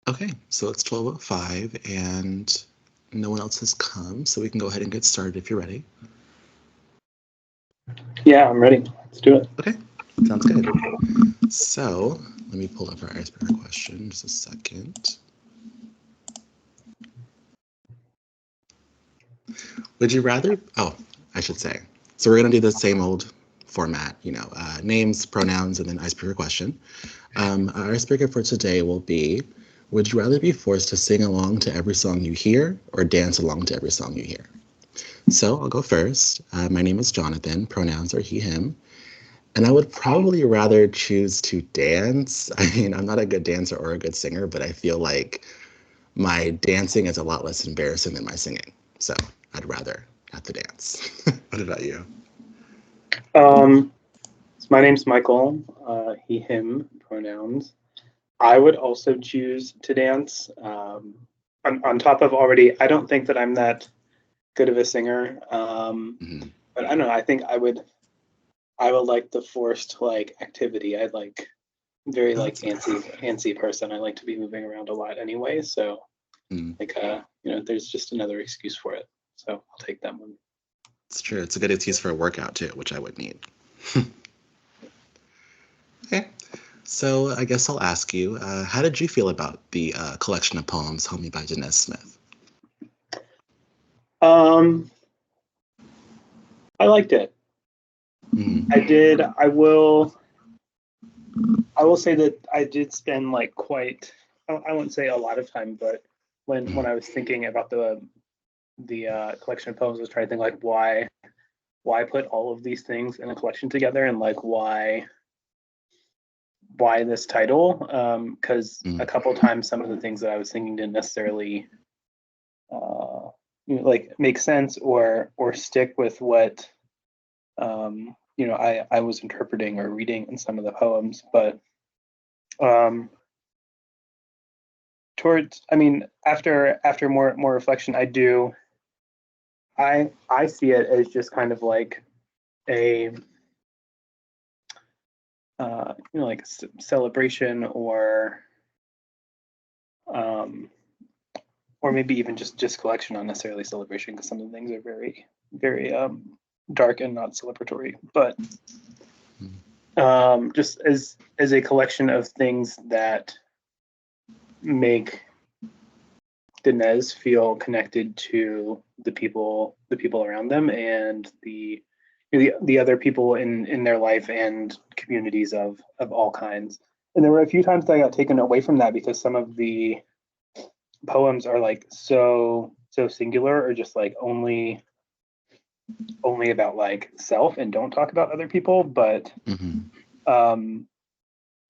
Okay, so it's 12:05 and no one else has come, so we can go ahead and get started if you're ready. Yeah, I'm ready. Let's do it. Okay, sounds good. So let me pull up our icebreaker question just a second. Would you rather? Oh, I should say. So we're gonna do the same old format, names, pronouns, and then icebreaker question. Our icebreaker for today will be: would you rather be forced to sing along to every song you hear or dance along to every song you hear? So I'll go first. My name is Jonathan. Pronouns are he, him. And I would probably rather choose to dance. I mean, I'm not a good dancer or a good singer, but I feel like my dancing is a lot less embarrassing than my singing. So I'd rather have to dance. What about you? Um, so my name's Michael. He, him pronouns. I would also choose to dance. On top of already, I don't think that I'm that good of a singer. Mhm. But I don't know. I think I would like the forced like activity. I like very Oh, like that's nice. antsy person. I like to be moving around a lot anyway. So Mm, like there's just another excuse for it. So I'll take that one. it's true. It's a good excuse for a workout too, which I would need. Okay. So I guess I'll ask you, how did you feel about the collection of poems, Homie by Danez Smith? Um, I liked it. I Mm, did. I will say that I did spend like quite. I won't say a lot of time, but when mm, I was thinking about the collection of poems, I was trying to think like why put all of these things in a collection together and like why this title? Because a mm, couple times some of the things that I was thinking didn't necessarily like make sense or stick with what I was interpreting or reading in some of the poems, but um, towards I mean after more reflection, I see it as just kind of like a like a celebration um, or maybe even just collection, not necessarily celebration, because some of the things are very dark and not celebratory, but mm, just as a collection of things that make Danez feel connected to the people around them and the other people in their life and communities of all kinds. And there were a few times that I got taken away from that because some of the poems are like so singular or just like only about like self and don't talk about other people. But mhm. um,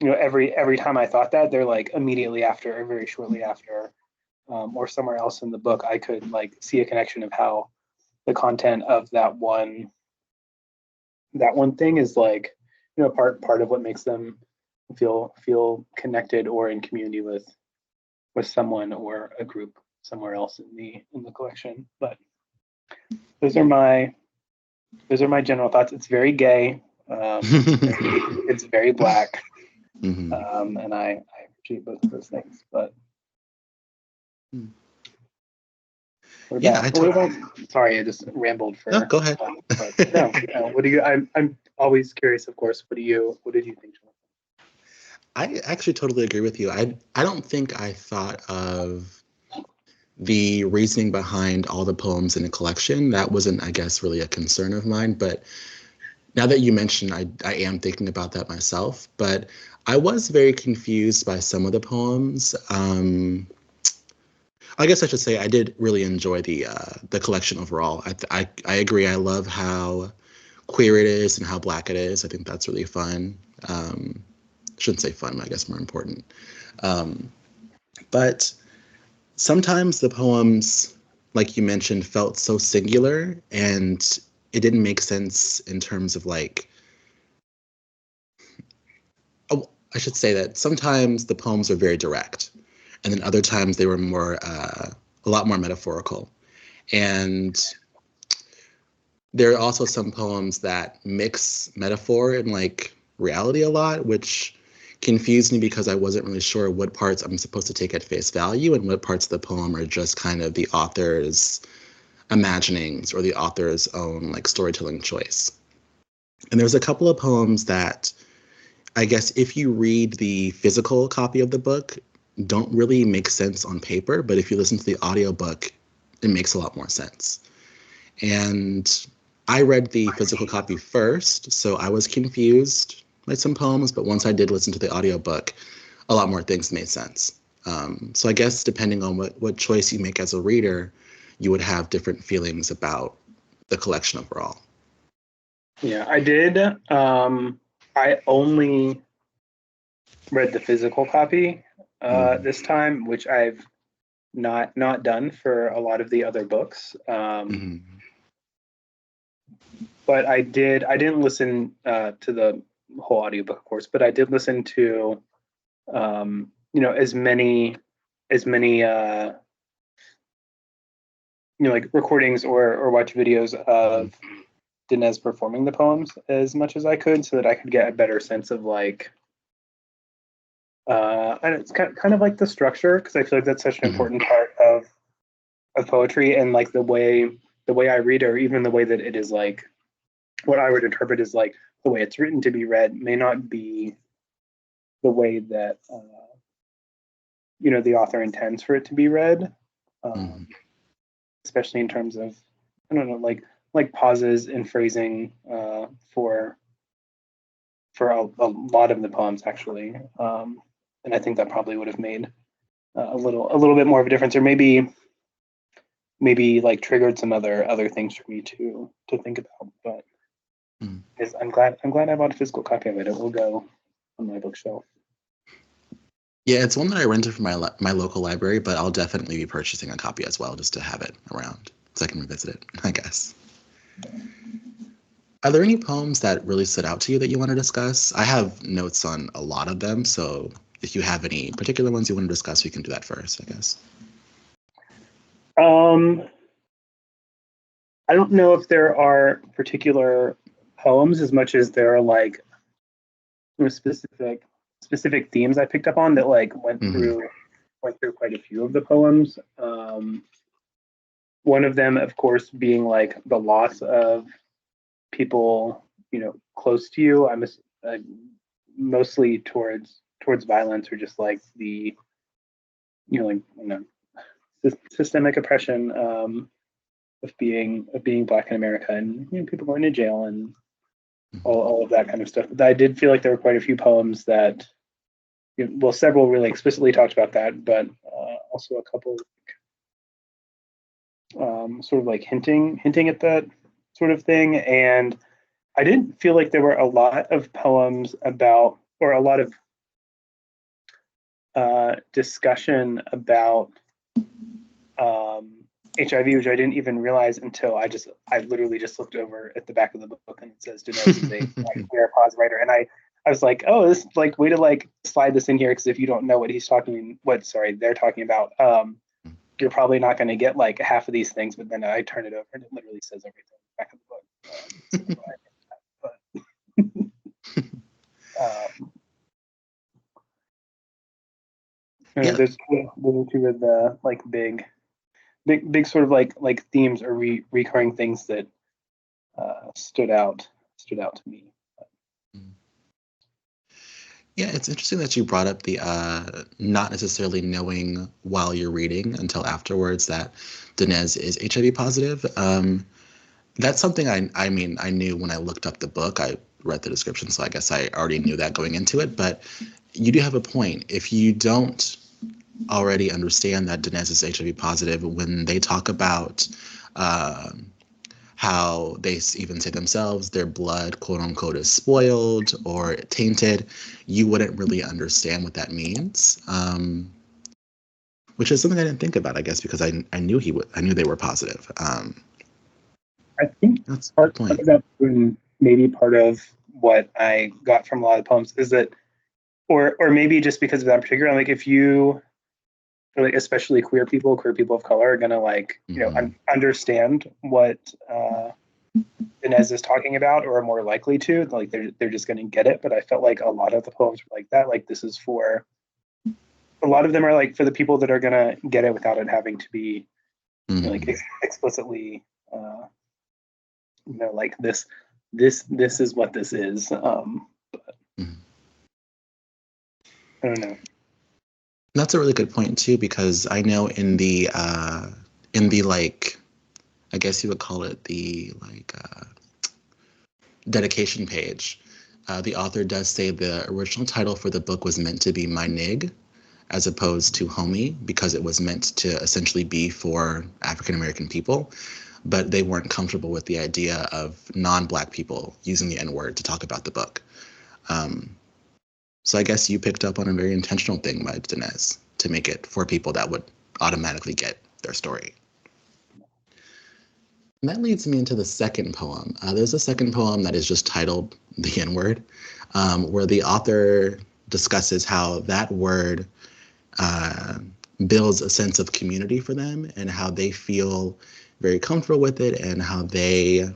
every time I thought that, they're like immediately after or very shortly after or somewhere else in the book, I could like see a connection of how the content of that one thing is like part of what makes them feel connected or in community with someone or a group somewhere else in the collection. But those are my those are my general thoughts. It's very gay. It's very black, Mhm. and I appreciate both of those things. But what Yeah, about what about? Sorry, I just rambled no, for. go ahead. But no. What do you? I'm always curious, of course. What did you think, Jonathan? I actually totally agree with you. I don't think I thought of the reasoning behind all the poems in a collection. That wasn't, I guess, really a concern of mine. But now that you mention, I am thinking about that myself. But I was very confused by some of the poems. I guess I should say I did really enjoy the collection overall. I agree. I love how queer it is and how black it is. I think that's really fun. Shouldn't say fun, I guess more important. Um, but sometimes the poems, like you mentioned, felt so singular and it didn't make sense in terms of like, oh, I should say that sometimes the poems are very direct, and then other times they were a lot more metaphorical. And there are also some poems that mix metaphor and like reality a lot, which confused me because I wasn't really sure what parts I'm supposed to take at face value and what parts of the poem are just kind of the author's imaginings or the author's own like storytelling choice. And there's a couple of poems that I guess if you read the physical copy of the book, don't really make sense on paper, but if you listen to the audiobook, it makes a lot more sense. And I read the physical copy first, so I was confused by some poems, but once I did listen to the audiobook, a lot more things made sense. So I guess depending on what choice you make as a reader, you would have different feelings about the collection overall. Yeah, I did. I only read the physical copy this time, which I've not done for a lot of the other books. But I didn't listen to the whole audiobook, of course, but I did listen to as many like recordings or watch videos of Danez performing the poems as much as I could, so that I could get a better sense of like and it's kind of like the structure, because I feel like that's such an important part of poetry, and like the way I read, or even the way that it is like what I would interpret as like the way it's written to be read may not be the way that the author intends for it to be read, especially in terms of, I don't know, like pauses and phrasing for a lot of the poems actually, and I think that probably would have made a little bit more of a difference, or maybe like triggered some other things for me to think about. But I'm glad I bought a physical copy of it. It will go on my bookshelf. Yeah, it's one that I rented from my local library, but I'll definitely be purchasing a copy as well, just to have it around so I can revisit it, I guess. Are there any poems that really stood out to you that you want to discuss? I have notes on a lot of them, so if you have any particular ones you want to discuss, we can do that first, I guess. I don't know if there are particular poems as much as there are like specific themes I picked up on that like went through quite a few of the poems. One of them, of course, being like the loss of people, close to you. I'm mostly towards violence, or just like the, systemic oppression of being Black in America, and people going to jail and all of that kind of stuff. But I did feel like there were quite a few poems that, several really explicitly talked about that, but also a couple sort of like hinting at that sort of thing. And I didn't feel like there were a lot of poems about, or a lot of discussion about HIV, which I didn't even realize until I literally just looked over at the back of the book, and it says Danez is a queer pause writer, and I was like, oh, this like way to like slide this in here, because if you don't know what they're talking about, you're probably not going to get like half of these things. But then I turn it over, and it literally says everything back of the book. There's two of the like big sort of like themes or recurring things that stood out to me. Yeah, it's interesting that you brought up the not necessarily knowing while you're reading until afterwards that Danez is HIV positive. That's something I mean, I knew when I looked up the book. I read the description, so I guess I already knew that going into it. But you do have a point. If you don't already understand that Danez is HIV positive, when they talk about how they even say themselves, their blood, quote unquote, is spoiled or tainted, you wouldn't really understand what that means. Which is something I didn't think about, I guess, because I knew I knew they were positive. I think that's part of that, maybe part of what I got from a lot of the poems is that, or maybe just because of that particular, like if you, like especially queer people of color are gonna like understand what Danez is talking about or are more likely to. Like they're just going to get it. But I felt like a lot of the poems were like that. Like this is for a lot of them are like for the people that are going to get it without it having to be like explicitly, like this is what this is. But I don't know. That's a really good point too, because I know in the like, I guess you would call it the like dedication page, the author does say the original title for the book was meant to be My Nig, as opposed to Homie, because it was meant to essentially be for African American people, but they weren't comfortable with the idea of non-Black people using the N-word to talk about the book. So I guess you picked up on a very intentional thing by Danez to make it for people that would automatically get their story. And that leads me into the second poem. There's a second poem that is just titled The N-Word, where the author discusses how that word builds a sense of community for them and how they feel very comfortable with it and how they,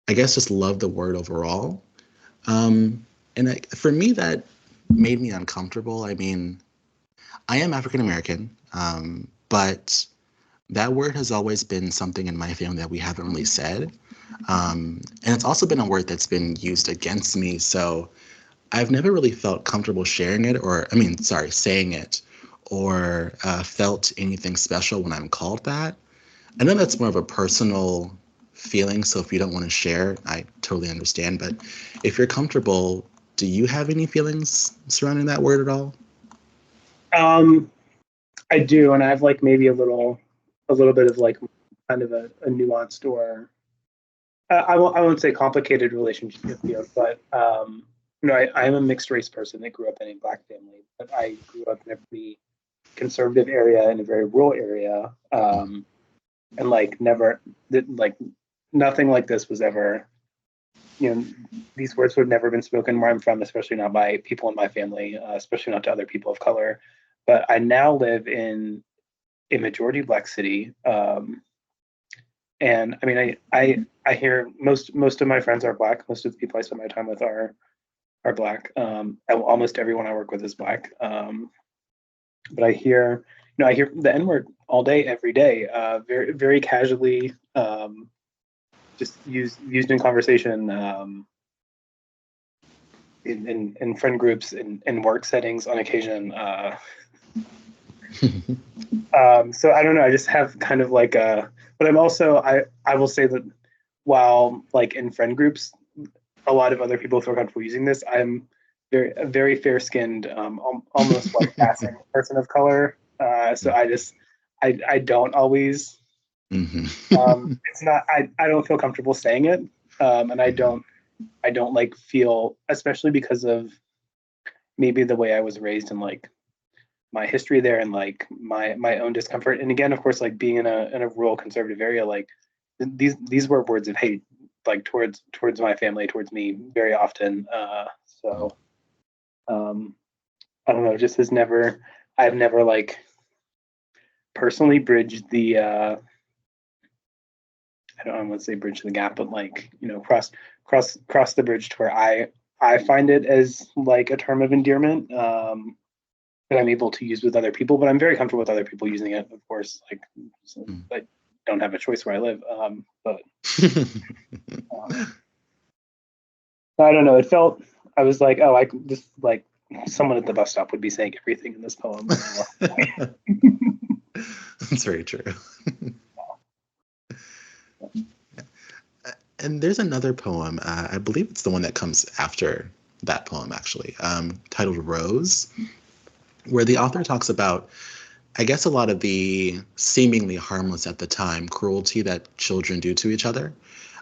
I guess, just love the word overall. For me, that made me uncomfortable. I mean, I am African American, but that word has always been something in my family that we haven't really said. And it's also been a word that's been used against me. So I've never really felt comfortable sharing it saying it or felt anything special when I'm called that. I know that's more of a personal feeling. So if you don't want to share, I totally understand. But if you're comfortable, do you have any feelings surrounding that word at all? I do, and I have like maybe a little bit of like kind of a nuanced or I won't say complicated relationship here, but I'm a mixed race person that grew up in a Black family, but I grew up in a pretty conservative area in a very rural area, and like never like nothing like this was ever. These words would have never been spoken where I'm from, especially not by people in my family, especially not to other people of color. But I now live in a majority Black city, and I mean, I hear most of my friends are Black. Most of the people I spend my time with are Black. Almost everyone I work with is Black. But I hear the N word all day, every day, very very casually, just used in conversation, in friend groups, in work settings on occasion. So I don't know. I just have kind of like but I'm also I will say that while like in friend groups, a lot of other people feel comfortable using this. I'm very fair skinned, almost like passing person of color. So I don't always. It's not. I don't feel comfortable saying it, and I don't like feel, especially because of maybe the way I was raised and like my history there and like my own discomfort. And again, of course, like being in a rural conservative area, like these were words of hate, like towards my family, towards me very often. So I don't know, just has never, I've never like personally bridged the I don't want to say bridge the gap, but like, cross the bridge to where I find it as like a term of endearment, that I'm able to use with other people, but I'm very comfortable with other people using it, of course, like, so I don't have a choice where I live. But I don't know. It felt, I was like, oh, I just like someone at the bus stop would be saying everything in this poem. That's very true. And there's another poem, I believe it's the one that comes after that poem, actually, titled Rose, where the author talks about, I guess, a lot of the seemingly harmless at the time cruelty that children do to each other.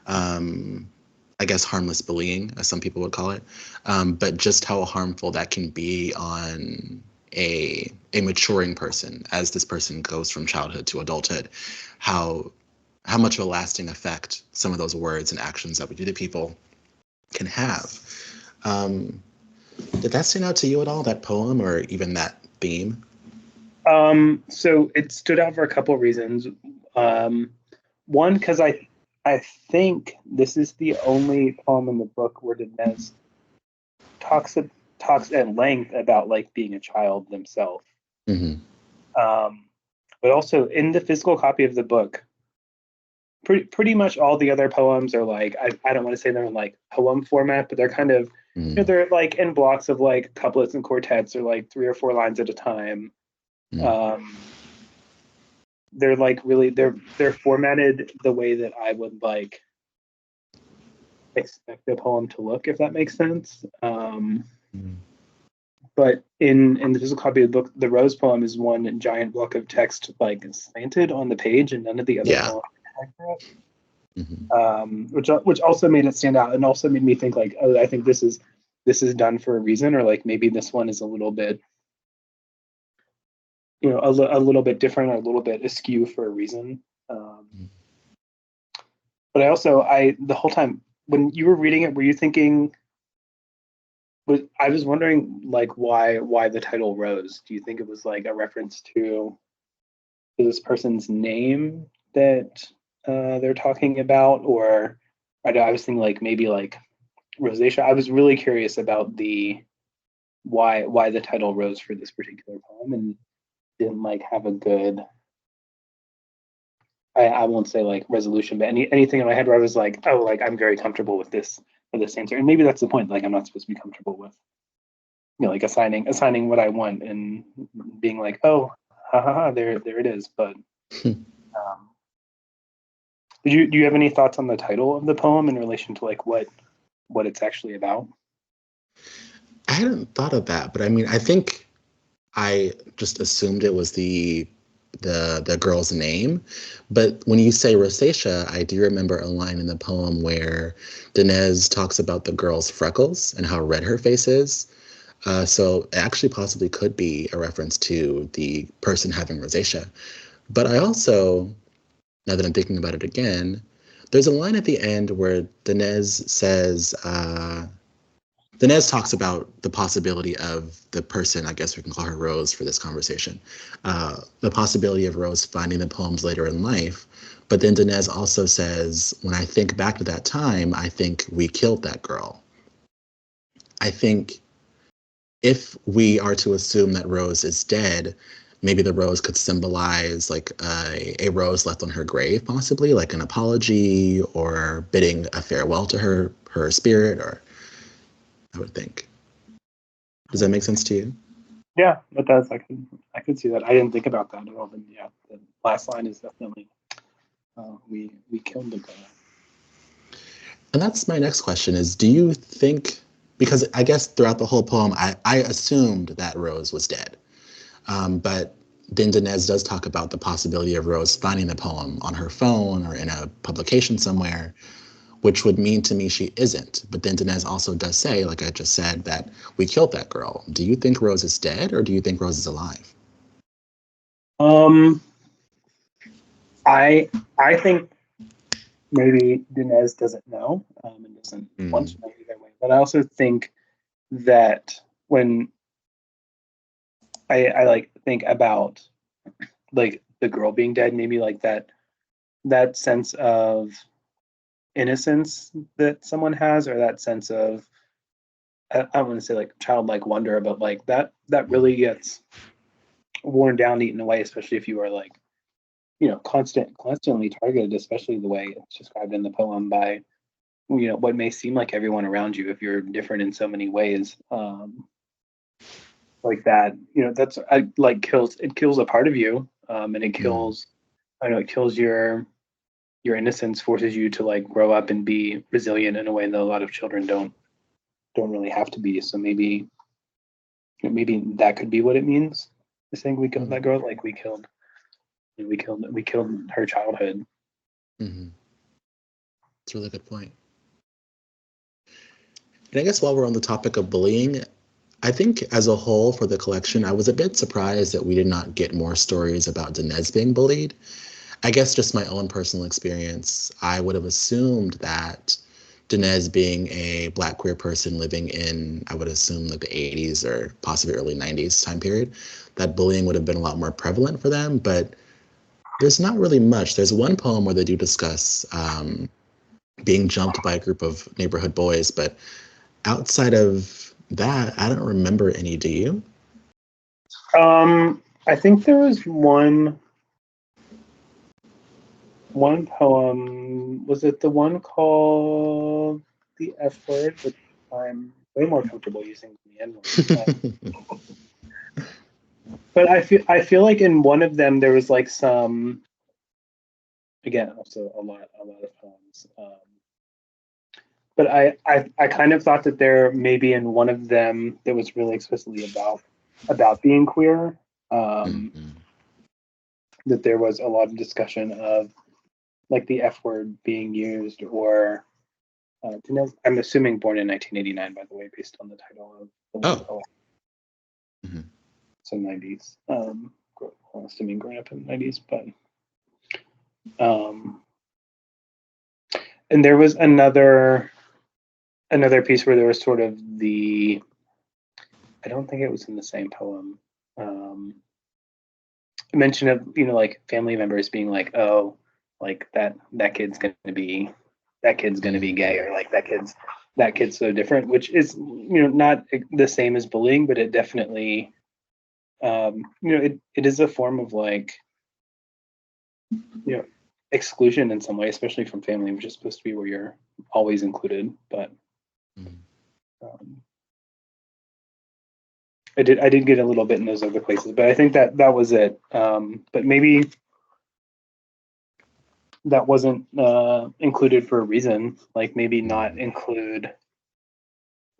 I guess harmless bullying, as some people would call it, but just how harmful that can be on a maturing person as this person goes from childhood to adulthood, how much of a lasting effect some of those words and actions that we do to people can have. Did that stand out to you at all, that poem, or even that theme? So it stood out for a couple of reasons. One, because I think this is the only poem in the book where Danez talks talks at length about like being a child themselves. Mm-hmm. But also in the physical copy of the book, pretty much all the other poems are like I don't want to say they're in like poem format, but they're kind of Mm-hmm. they're like in blocks of like couplets and quartets or like 3 or 4 lines at a time. They're like really they're formatted the way that I would like expect a poem to look, if that makes sense. But in the physical copy of the book, the Rose poem is one giant block of text like slanted on the page, and none of the other poems like that. Which also made it stand out, and also made me think like, oh, I think this is done for a reason, or like maybe this one is a little bit, a little bit different, or a little bit askew for a reason. But the whole time when you were reading it, were you thinking? I was wondering like why the title Rose? Do you think it was like a reference to this person's name that they're talking about, or I was thinking like maybe like rosacea. I was really curious about the why the title Rose for this particular poem, and didn't like have a good. I won't say like resolution, but anything in my head where I was like, oh, like I'm very comfortable with this answer, and maybe that's the point. Like I'm not supposed to be comfortable with, like assigning what I want and being like, oh, there it is. But do you have any thoughts on the title of the poem in relation to like what it's actually about? I hadn't thought of that, but I mean, I think I just assumed it was the girl's name. But when you say rosacea, I do remember a line in the poem where Danez talks about the girl's freckles and how red her face is. So it actually possibly could be a reference to the person having rosacea. But I also, now that I'm thinking about it again, there's a line at the end where Danez says, Danez talks about the possibility of the person, I guess we can call her Rose for this conversation, the possibility of Rose finding the poems later in life. But then Danez also says, when I think back to that time, I think we killed that girl. I think if we are to assume that Rose is dead, maybe the rose could symbolize like a rose left on her grave, possibly like an apology or bidding a farewell to her spirit, or I would think. Does that make sense to you? Yeah, it does. I could see that. I didn't think about that at all. But yeah, the last line is definitely we killed the girl. And that's my next question is, do you think, because I guess throughout the whole poem, I assumed that Rose was dead. But then Danez does talk about the possibility of Rose finding the poem on her phone or in a publication somewhere, which would mean to me she isn't. But then Danez also does say, like I just said, that we killed that girl. Do you think Rose is dead, or do you think Rose is alive? I think maybe Danez doesn't know and doesn't want to know either way. But I also think that when I like think about like the girl being dead, maybe like that sense of innocence that someone has, or that sense of I don't want to say like childlike wonder, but like that really gets worn down, eaten away, especially if you are like constantly targeted, especially the way it's described in the poem by what may seem like everyone around you if you're different in so many ways. Like that, that's like kills a part of you, and it kills. I know it kills your innocence, forces you to like grow up and be resilient in a way that a lot of children don't really have to be. So maybe that could be what it means. I think we killed that girl, like we killed her childhood. Mm-hmm. It's a really good point. And I guess while we're on the topic of bullying, I think as a whole for the collection, I was a bit surprised that we did not get more stories about Danez being bullied. I guess just my own personal experience, I would have assumed that Danez being a Black queer person living in, I would assume like the 80s or possibly early 90s time period, that bullying would have been a lot more prevalent for them. But There's not really much. There's one poem where they do discuss being jumped by a group of neighborhood boys, but outside of that, I don't remember any. Do you? I think there was one poem. Was it the one called the F word, which I'm way more comfortable using than the N word. But I feel like in one of them there was like some, again, also a lot of poems. But I kind of thought that there maybe in one of them that was really explicitly about being queer. Mhm. That there was a lot of discussion of like the F word being used, or I'm assuming born in 1989, by the way, based on the title of the one Oh. poem. Mhm. So 90s. I'm assuming growing up in the 90s, but um, and there was another piece where there was sort of the, I don't think it was in the same poem. Mention of, like family members being like, oh, like that kid's gonna be gay, or like that kid's so different, which is not the same as bullying, but it definitely it is a form of like exclusion in some way, especially from family, which is supposed to be where you're always included. But Mhm. um, I did get a little bit in those other places, but I think that was it. But maybe that wasn't included for a reason. Like maybe not include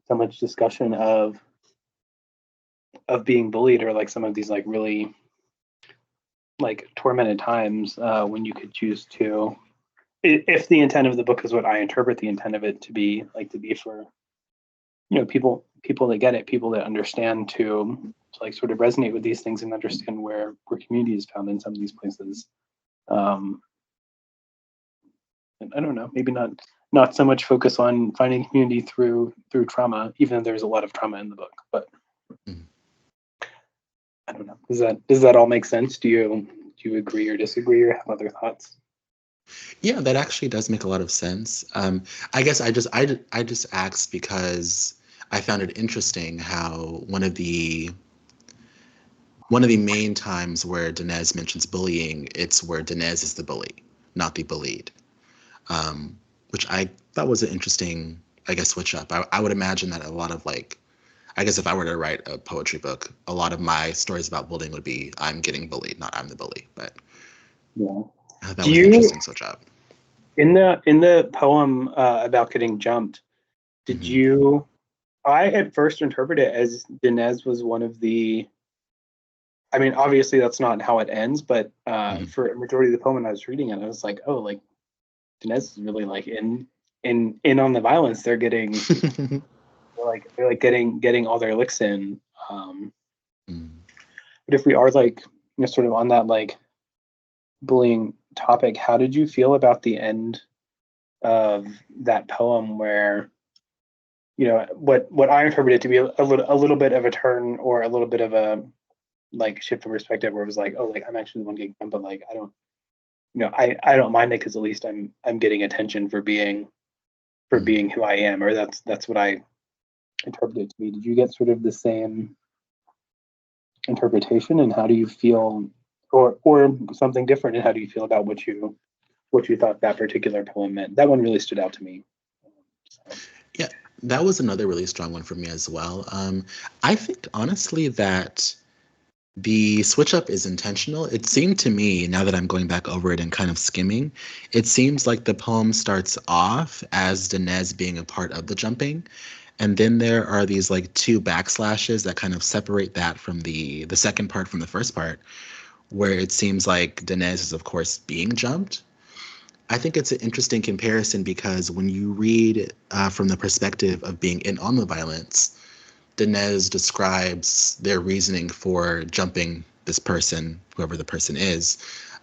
so much discussion of being bullied, or like some of these like really like tormented times when you could choose to, if the intent of the book is what I interpret the intent of it to be, like to be for people that get it, people that understand, to like sort of resonate with these things and understand where community is found in some of these places. Um, and I don't know, maybe not so much focus on finding community through trauma, even though there's a lot of trauma in the book. But Mhm. I don't know. Does that all make sense? Do you agree or disagree or have other thoughts? Yeah, that actually does make a lot of sense. I guess I just asked because I found it interesting how one of the main times where Danez mentions bullying, it's where Danez is the bully, not the bullied. Which I thought was an interesting, I guess, switch up. I would imagine that a lot of like, I guess if I were to write a poetry book, a lot of my stories about bullying would be I'm getting bullied, not I'm the bully. But Yeah. that Do was an you, interesting switch up. in the poem about getting jumped, did Hmm. you? I at first interpreted it as Danez was one of the. I mean, obviously that's not how it ends, but Hmm. for a majority of the poem, when I was reading it, I was like, oh, like Danez is really like in on the violence. They're like getting all their licks in. Um, but if we are like sort of on that like bullying topic, how did you feel about the end of that poem where what I interpreted to be a little bit of a turn, or a little bit of a like shift in perspective, where it was like, oh, like I'm actually the one getting dumped, but like I don't mind it because at least I'm getting attention for being who I am, or that's what I interpreted to be. Did you get sort of the same interpretation, and how do you feel, or something different, and how do you feel about what you thought that particular poem meant? That one really stood out to me. So, Yeah, that was another really strong one for me as well. I think honestly that the switch up is intentional. It seemed to me, now that I'm going back over it and kind of skimming, it seems like the poem starts off as Danez being a part of the jumping. And then there are these like two backslashes that kind of separate that from the second part from the first part, where it seems like Danez is of course being jumped. I think it's an interesting comparison because when you read from the perspective of being in on the violence, Danez describes their reasoning for jumping this person, whoever the person is,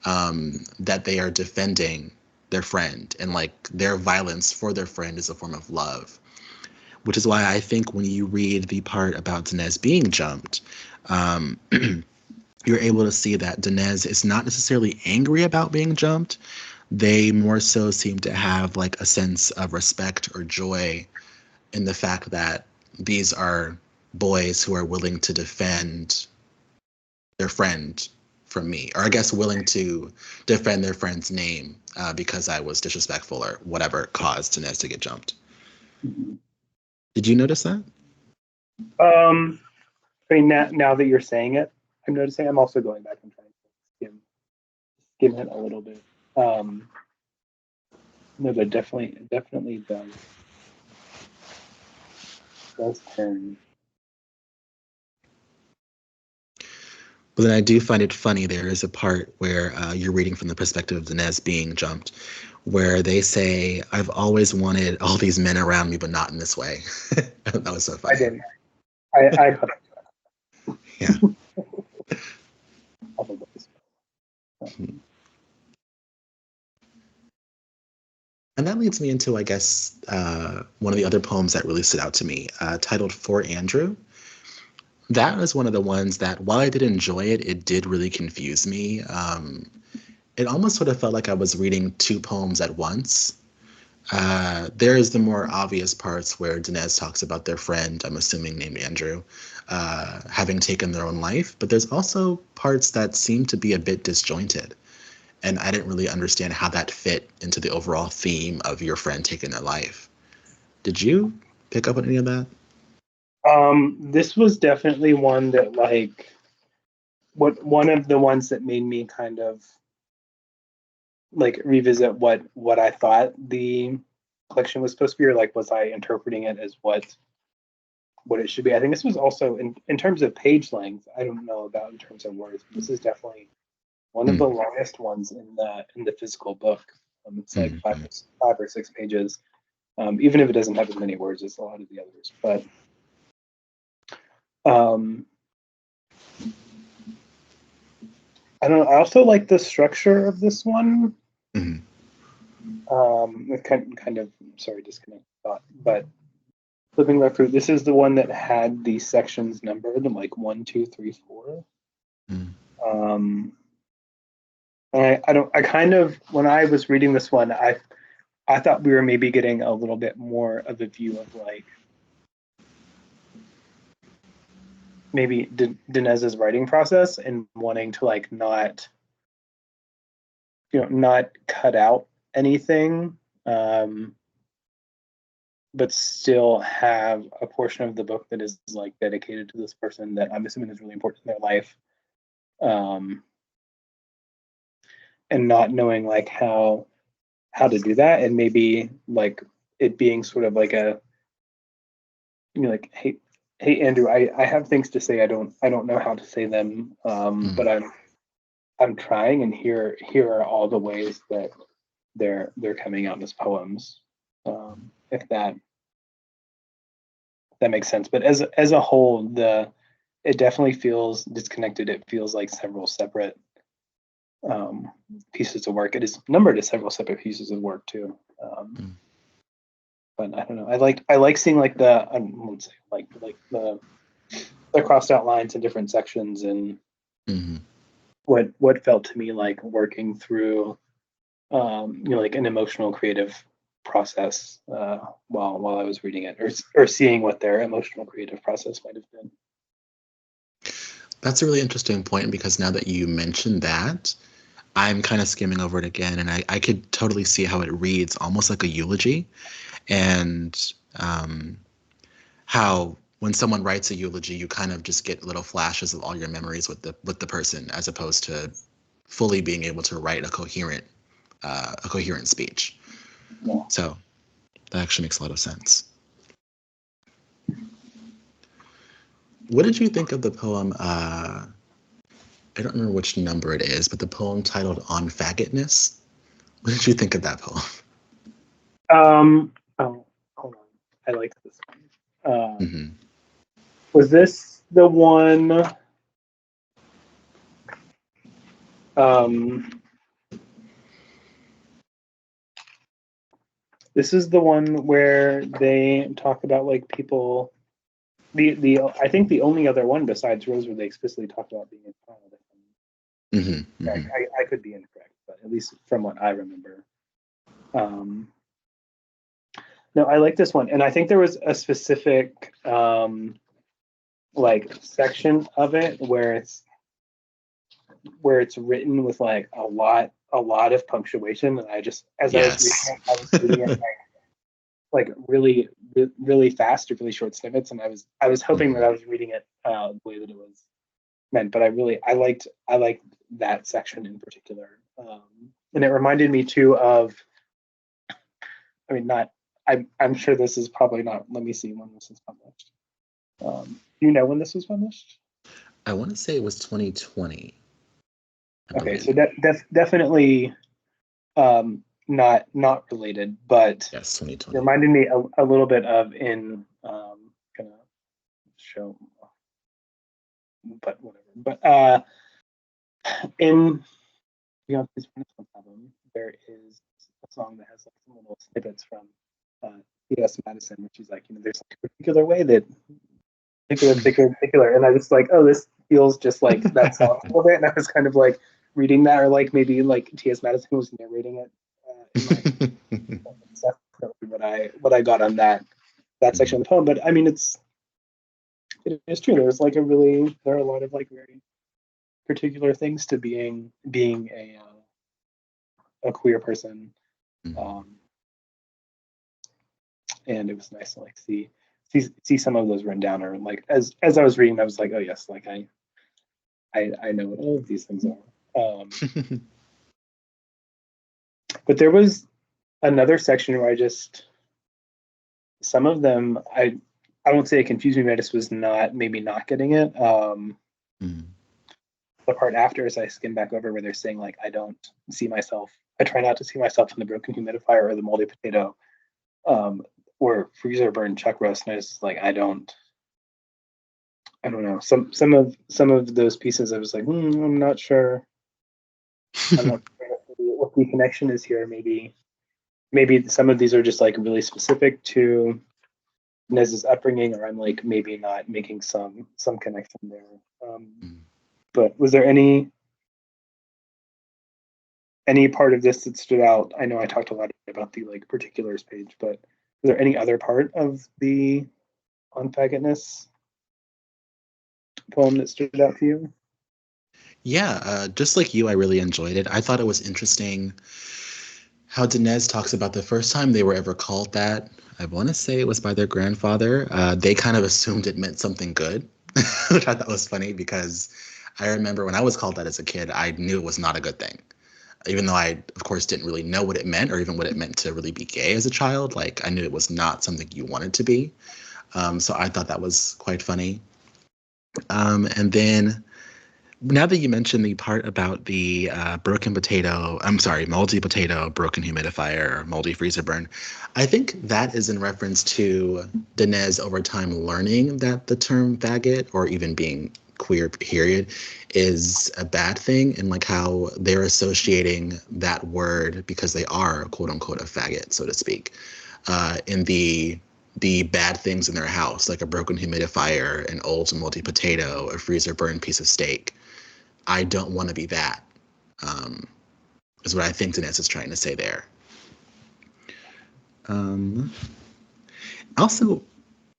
that they are defending their friend, and like their violence for their friend is a form of love. Which is why I think when you read the part about Danez being jumped, um, you're able to see that Danez is not necessarily angry about being jumped. They more so seem to have like a sense of respect or joy in the fact that these are boys who are willing to defend their friend from me, or I guess willing to defend their friend's name because I was disrespectful or whatever caused Danez to get jumped. Mhm. Did you notice that? I mean, now that you're saying it, I'm noticing. I'm also going back and trying to skim it a little bit. Um, no, but definitely does turn. But then I do find it funny. There is a part where you're reading from the perspective of Danez being jumped, where they say, "I've always wanted all these men around me, but not in this way." That was so I funny. didn't. I put Yeah. probably. Um, And that leads me into, I guess, one of the other poems that really stood out to me, titled For Andrew. That was one of the ones that, while I did enjoy it, it did really confuse me. It almost sort of felt like I was reading two poems at once. There's the more obvious parts where Danez talks about their friend, I'm assuming named Andrew, having taken their own life, but there's also parts that seem to be a bit disjointed. And I didn't really understand how that fit into the overall theme of your friend taking their life. Did you pick up on any of that? this was definitely one that one of the ones that made me kind of like revisit what I thought the collection was supposed to be, or like was I interpreting it as what it should be. I think this was also in terms of page length. I don't know about in terms of words, but this is definitely one of the Mm, longest ones in the physical book. It's like mm, mm. 5 or 6 pages. Even if it doesn't have as many words as a lot of the others, but um, I don't know. I also like the structure of this one. Mm. It kind of sorry, disconnect thought, but flipping back through, this is the one that had the sections numbered, like 1, 2, 3, 4. Mm. Um, I don't. I kind of when I was reading this one, I thought we were maybe getting a little bit more of a view of like maybe Dinez's writing process and wanting to like not cut out anything, um, but still have a portion of the book that is like dedicated to this person that I'm assuming is really important in their life, um, and not knowing like how to do that, and maybe like it being sort of like a like hey Andrew, I have things to say. I don't know how to say them, Mm. but I'm trying, and here are all the ways that they're coming out as poems. If that makes sense. But as a whole, the it definitely feels disconnected. It feels like several separate um, pieces of work. It is numbered as several separate pieces of work too. Mm. But I don't know. I like seeing like I won't say like the crossed out lines in different sections, and Mm. what felt to me like working through like an emotional creative process while I was reading it, or seeing what their emotional creative process might have been. That's a really interesting point because now that you mentioned that, I'm kind of skimming over it again, and I could totally see how it reads almost like a eulogy, and how when someone writes a eulogy, you kind of just get little flashes of all your memories with the person, as opposed to fully being able to write a coherent speech. Yeah. So that actually makes a lot of sense. What did you think of the poem? I don't remember which number it is, but the poem titled "On Faggotness." What did you think of that poem? Oh, hold on. I like this one. Hmm. Was this the one? Um, this is the one where they talk about like people. The I think the only other one besides Rose where they explicitly talk about being a child. Mm-hmm, mm-hmm. I could be incorrect, but at least from what I remember. No, I like this one, and I think there was a specific like section of it where it's written with like a lot of punctuation, and I just as Yes. I was reading it like really really fast or really short snippets, and I was hoping that I was reading it the way that it was meant, but I liked that section in particular, and it reminded me too of, I mean, not I'm sure this is probably not. Let me see when this is published. Do you know when this was published? I want to say it was 2020, I Okay, believe. so definitely not related, but Yes, 2020. reminded me a little bit of in gonna show, but whatever. But in Beyonce's Renaissance album, there is a song that has like some little snippets from T.S. Madison, which is like, there's like a particular way that particular, and I was like, oh, this feels just like that song a little bit, and I was kind of like reading that, or like maybe like T.S. Madison was narrating it in my that's what I got on that section of the poem. But I mean, it is true. There are a lot of like very particular things to being a queer person, and it was nice to like see some of those written down, or like as I was reading, I was like, oh yes, like I know what all of these things are. But there was another section where some of them I won't say it confused me, but I just was maybe not getting it. The part after, as I skim back over, where they're saying like, I try not to see myself in the broken humidifier or the moldy potato, or freezer burn chuck roast, and I was like, I don't know. Some of those pieces, I was like, I'm not sure. I'm not sure what the connection is here. Maybe some of these are just like really specific to Nez's upbringing, or I'm like maybe not making some connection there. But was there any part of this that stood out? I know I talked a lot about the like particulars page, but is there any other part of the On Faggotness poem that stood out to you? Yeah, just like you, I really enjoyed it. I thought it was interesting how Danez talks about the first time they were ever called that. I want to say it was by their grandfather. They kind of assumed it meant something good, which I thought was funny because I remember when I was called that as a kid, I knew it was not a good thing. Even though I, of course, didn't really know what it meant or even what it meant to really be gay as a child. Like, I knew it was not something you wanted to be. So I thought that was quite funny. And then now that you mentioned the part about the moldy potato, broken humidifier, moldy freezer burn, I think that is in reference to Danez over time learning that the term faggot, or even being queer, period, is a bad thing, and like how they're associating that word because they are quote unquote a faggot, so to speak, in the bad things in their house, like a broken humidifier, an old moldy potato, a freezer burned piece of steak. I don't want to be that, is what I think Danez is trying to say there. Also,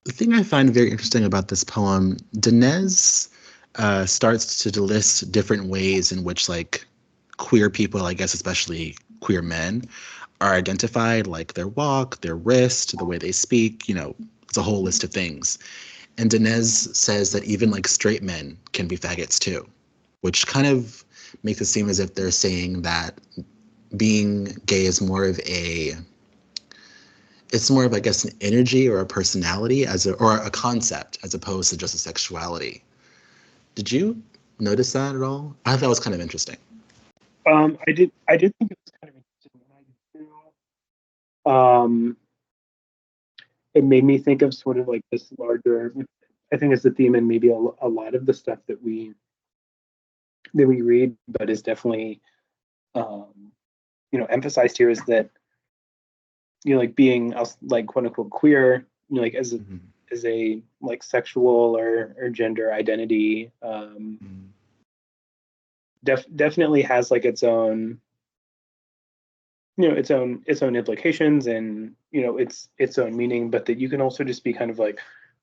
the thing I find very interesting about this poem, Danez starts to list different ways in which like queer people, I guess especially queer men, are identified, like their walk, their wrist, the way they speak, it's a whole list of things. And Danez says that even like straight men can be faggots too, which kind of makes it seem as if they're saying that being gay is more of it's more of, I guess, an energy or a personality or a concept as opposed to just a sexuality. Did you notice that at all? I thought that was kind of interesting. I did think it was kind of interesting. It made me think of sort of like this larger, I think it's the theme in maybe a lot of the stuff that we read, but is definitely emphasized here, is that like being like quote unquote queer, like as a like sexual or gender identity, definitely has like its own, its own implications, and its own meaning, but that you can also just be kind of like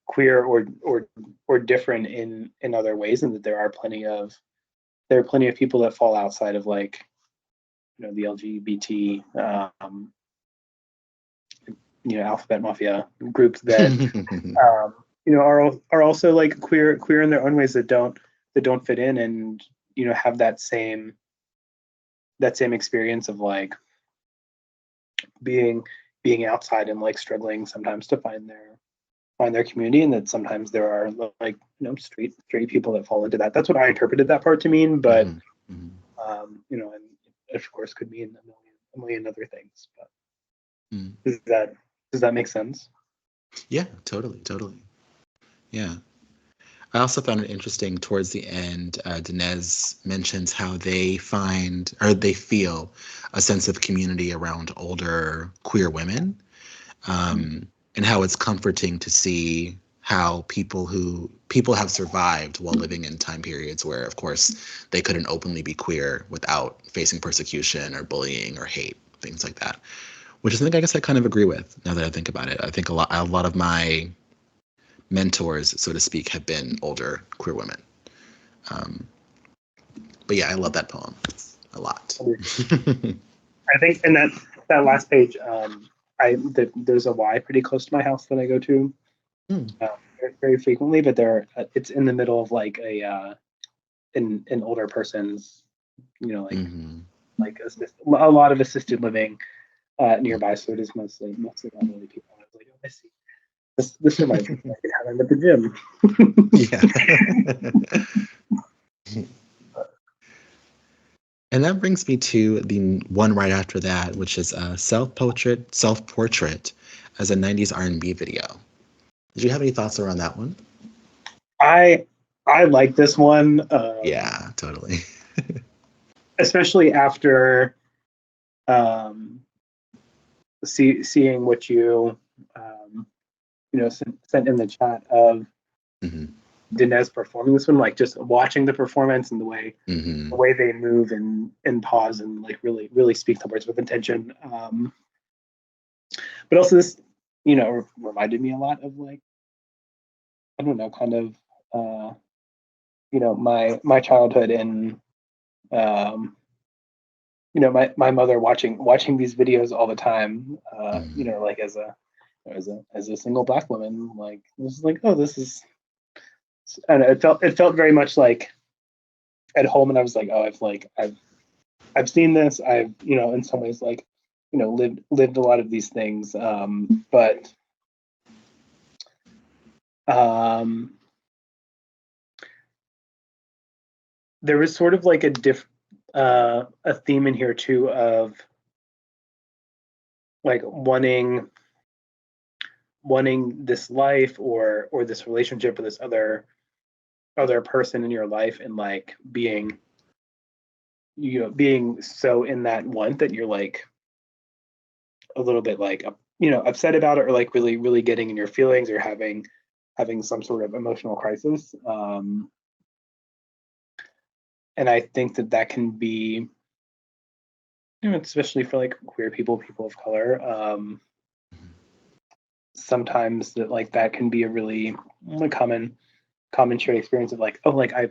queer or different in other ways, and that there are plenty of people that fall outside of like the LGBT alphabet mafia group that are also like queer in their own ways, that don't fit in, and have that same experience of like being being outside and like struggling sometimes to find their community, and that sometimes there are like straight people that fall into that. That's what I interpreted that part to mean, but Mhm, mhm. and it of course could mean a million other things. But Mm. does that make sense? Yeah, totally, totally. Yeah. I also found it interesting towards the end, Danez mentions how they find or they feel a sense of community around older queer women, and how it's comforting to see how people have survived while living in time periods where, of course, they couldn't openly be queer without facing persecution or bullying or hate, things like that. Which is something I guess I kind of agree with now that I think about it. I think a lot of my mentors, so to speak, have been older queer women. Um, but yeah, I love that poem a lot. I think in that last page, there's a Y pretty close to my house that I go to Hmm. very, very frequently, but it's in the middle of like an older person's, like Mhm. a lot of assisted living nearby, so it is mostly elderly people. I was like, oh, I see. This reminds me of like having at the gym. Yeah. And that brings me to the one right after that, which is a self-portrait as a 90s R&B video. Did you have any thoughts around that one? I I like this one, Yeah, totally. especially after um, seeing what you sent in the chat of Hmm. Danez performing this one, like just watching the performance and the way the Hmm. way they move and pause and like really really speak the words with intention. But also this, reminded me a lot of like, I don't know, kind of my childhood, and um, my mother watching these videos all the time. Hmm. Like as a single black woman, like this is like, oh, this is, and it felt very much like at home, and I was like, oh, I've seen this. I've in some ways like lived a lot of these things, but um, there was sort of like a theme in here too of like wanting this life or this relationship or this other person in your life, and like being so in that want that you're like a little bit like upset about it, or like really really getting in your feelings, or having some sort of emotional crisis. And I think that can be, especially for like queer people of color, sometimes that can be a really common shared experience of like, oh, like I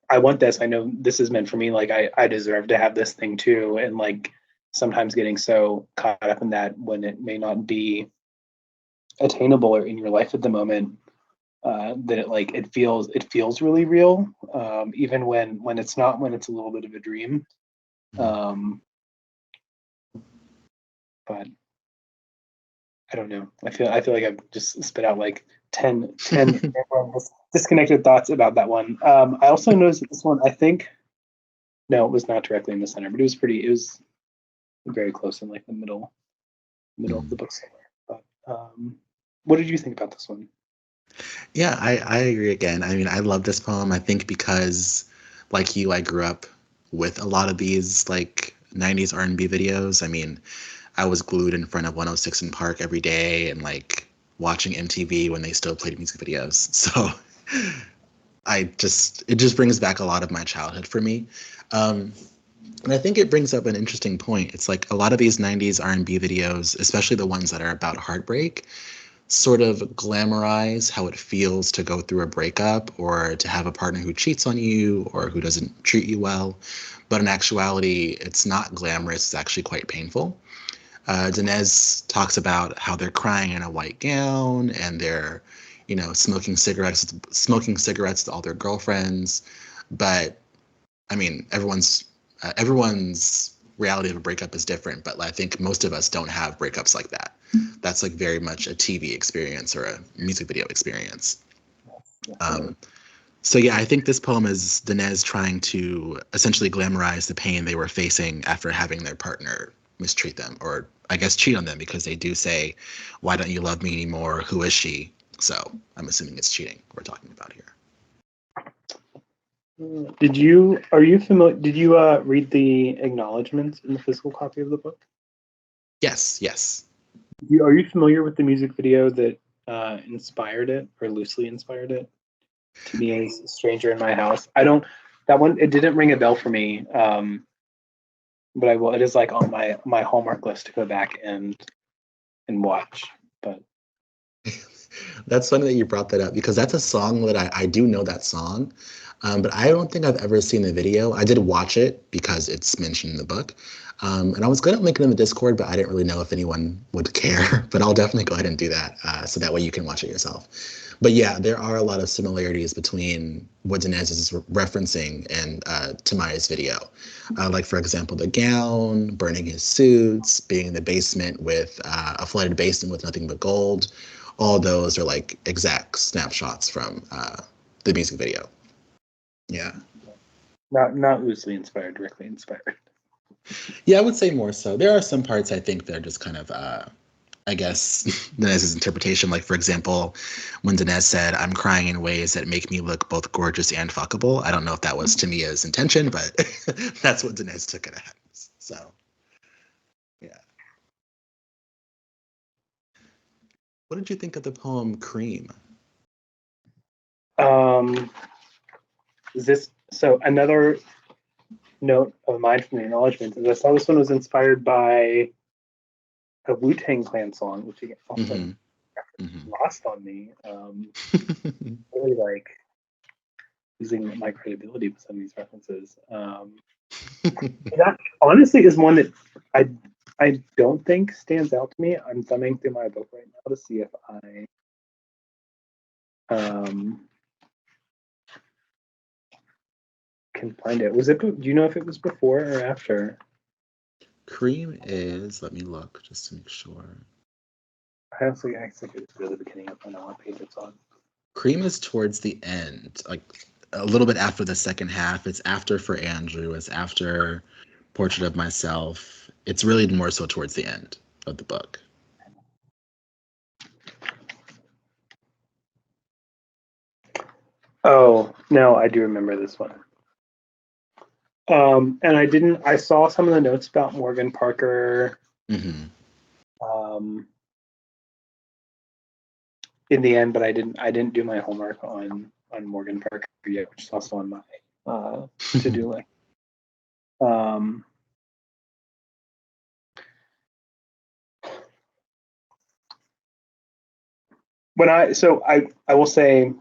I want this. I know this is meant for me. Like I deserve to have this thing too. And like sometimes getting so caught up in that when it may not be attainable or in your life at the moment, that it feels really real, even when it's not, when it's a little bit of a dream. Um, but I don't know. I feel like I've just spit out like 10 disconnected thoughts about that one. I also noticed that this one, I think, no, it was not directly in the center, but it was very close in like the middle of the book somewhere. But what did you think about this one? Yeah, I agree again. I mean, I love this poem. I think because, like you, I grew up with a lot of these like 90s R&B videos. I mean, I was glued in front of 106 in Park every day and like watching MTV when they still played music videos. So it just brings back a lot of my childhood for me. And I think it brings up an interesting point. It's like a lot of these 90s R&B videos, especially the ones that are about heartbreak, sort of glamorize how it feels to go through a breakup or to have a partner who cheats on you or who doesn't treat you well. But in actuality, it's not glamorous. It's actually quite painful. Danez talks about how they're crying in a white gown and they're, smoking cigarettes to all their girlfriends. But I mean, everyone's reality of a breakup is different, but I think most of us don't have breakups like that. That's like very much a TV experience or a music video experience. So yeah, I think this poem is Danez trying to essentially glamorize the pain they were facing after having their partner mistreat them, or I guess cheat on them, because they do say, "Why don't you love me anymore? Who is she?" So I'm assuming it's cheating we're talking about here. Are you familiar? Did you read the acknowledgments in the physical copy of the book? Yes. Are you familiar with the music video that inspired it, or loosely inspired it? To me, as a stranger in my house. I don't. That one, it didn't ring a bell for me. But I will. It is like on my homework list to go back and watch. But That's funny that you brought that up, because that's a song that I do know that song, but I don't think I've ever seen the video. I did watch it because it's mentioned in the book, and I was going to link it in the Discord, but I didn't really know if anyone would care. But I'll definitely go ahead and do that, so that way you can watch it yourself. But yeah, there are a lot of similarities between what Danez is referencing and Tamaya's video. Like, for example, the gown, burning his suits, being in the basement with a flooded basement with nothing but gold. All those are like exact snapshots from the music video. Yeah. not loosely inspired, directly inspired. Yeah, I would say more so. There are some parts I think they're just kind of I guess Danez's interpretation. Like, for example, when Danez said, "I'm crying in ways that make me look both gorgeous and fuckable." I don't know if that was Tamia's intention, but that's what Danez took it as. So, yeah. What did you think of the poem Cream? Is this so? Another note of mine from the acknowledgments is I saw this one was inspired by a Wu-Tang Clan song, which again often lost on me. Really like losing my credibility with some of these references. That honestly is one that I don't think stands out to me. I'm thumbing through my book right now to see if I can find it. Do you know if it was before or after? Cream is, let me look just to make sure. I think it was really the beginning. I don't know what page it's on. Cream is towards the end, like a little bit after the second half. It's after For Andrew. It's after Portrait of Myself. It's really more so towards the end of the book. Oh, no, I do remember this one. And I saw some of the notes about Morgan Parker. Mm-hmm. In the end, but I didn't do my homework on Morgan Parker yet, which is also on my to-do list. I will say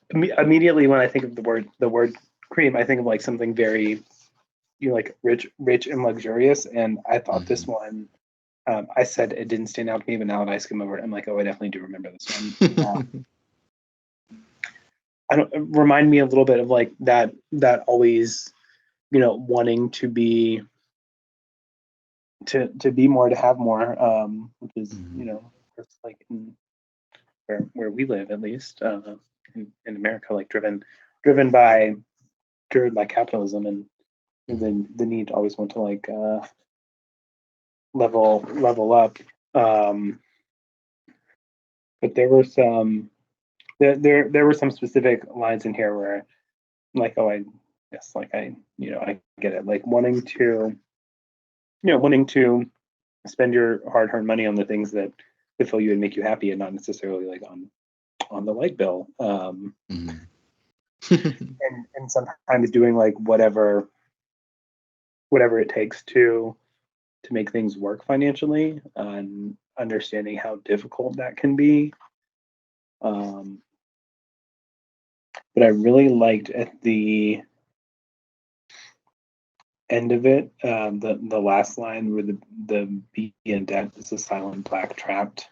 immediately when I think of the word cream, I think of like something very like rich and luxurious. And I thought this one, I said it didn't stand out to me, but now that I skim over it, I'm like, oh, I definitely do remember this one. I don't remind me a little bit of like that always, wanting to be more, to have more, which is it's like where we live, at least in America, like driven by capitalism and the need to always want to like level up. But there were some specific lines in here where like, oh, I guess like I get it, like wanting to spend your hard-earned money on the things that fulfill you and make you happy, and not necessarily like on the light bill. and sometimes doing like whatever it takes to make things work financially, and understanding how difficult that can be. Um, but I really liked at the end of it, the last line where the be in debt is a silent black trapped.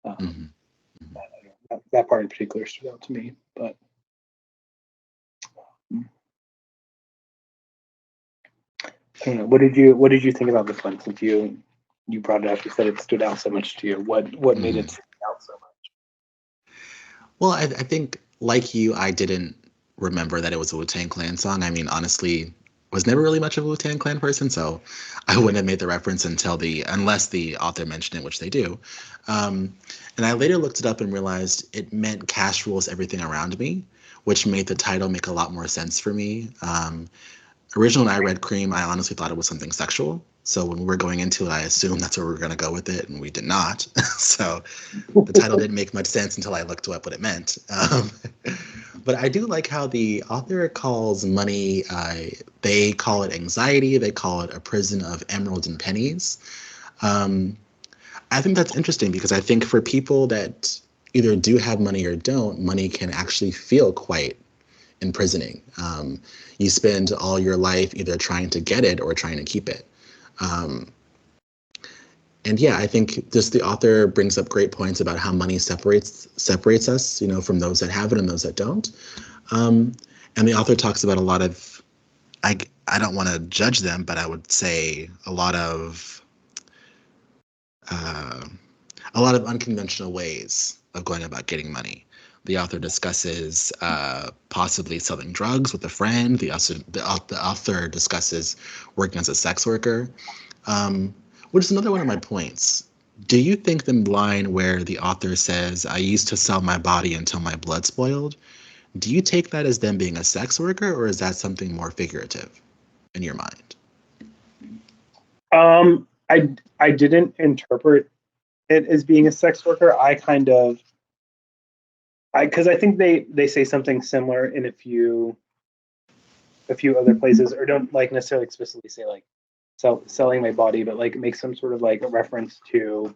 Um, Mhm. Mhm. that part in particular stood out to me. But I don't know. What did you think about this one? Since you brought it up, you said it stood out so much to you. What made it Mhm. stand out so much? Well, I think like you, I didn't remember that it was a Wu-Tang Clan song. I mean, honestly, was never really much of a Wu-Tang Clan person, so I wouldn't have made the reference unless the author mentioned it, which they do. Um, and I later looked it up and realized it meant cash rules everything around me, which made the title make a lot more sense for me. Originally, when I read Cream, I honestly thought it was something sexual. So when we were going into it, I assumed that's where we were going to go with it, and we did not. So the title didn't make much sense until I looked up what it meant. But I do like how the author calls money, they call it anxiety, they call it a prison of emeralds and pennies. Um, I think that's interesting because I think for people that either do have money or don't, money can actually feel quite imprisoning. You spend all your life either trying to get it or trying to keep it. Um, and yeah, I think just the author brings up great points about how money separates us, from those that have it and those that don't. Um, and the author talks about a lot of I don't want to judge them, but I would say uh, a lot of unconventional ways of going about getting money. The author discusses possibly selling drugs with a friend. The author discusses working as a sex worker, which is another one of my points. Do you think the line where the author says, "I used to sell my body until my blood spoiled," do you take that as them being a sex worker, or is that something more figurative in your mind? I didn't interpret it as being a sex worker. I kind of because I think they say something similar in a few other places, or don't like necessarily explicitly say like selling my body, but like make some sort of like a reference to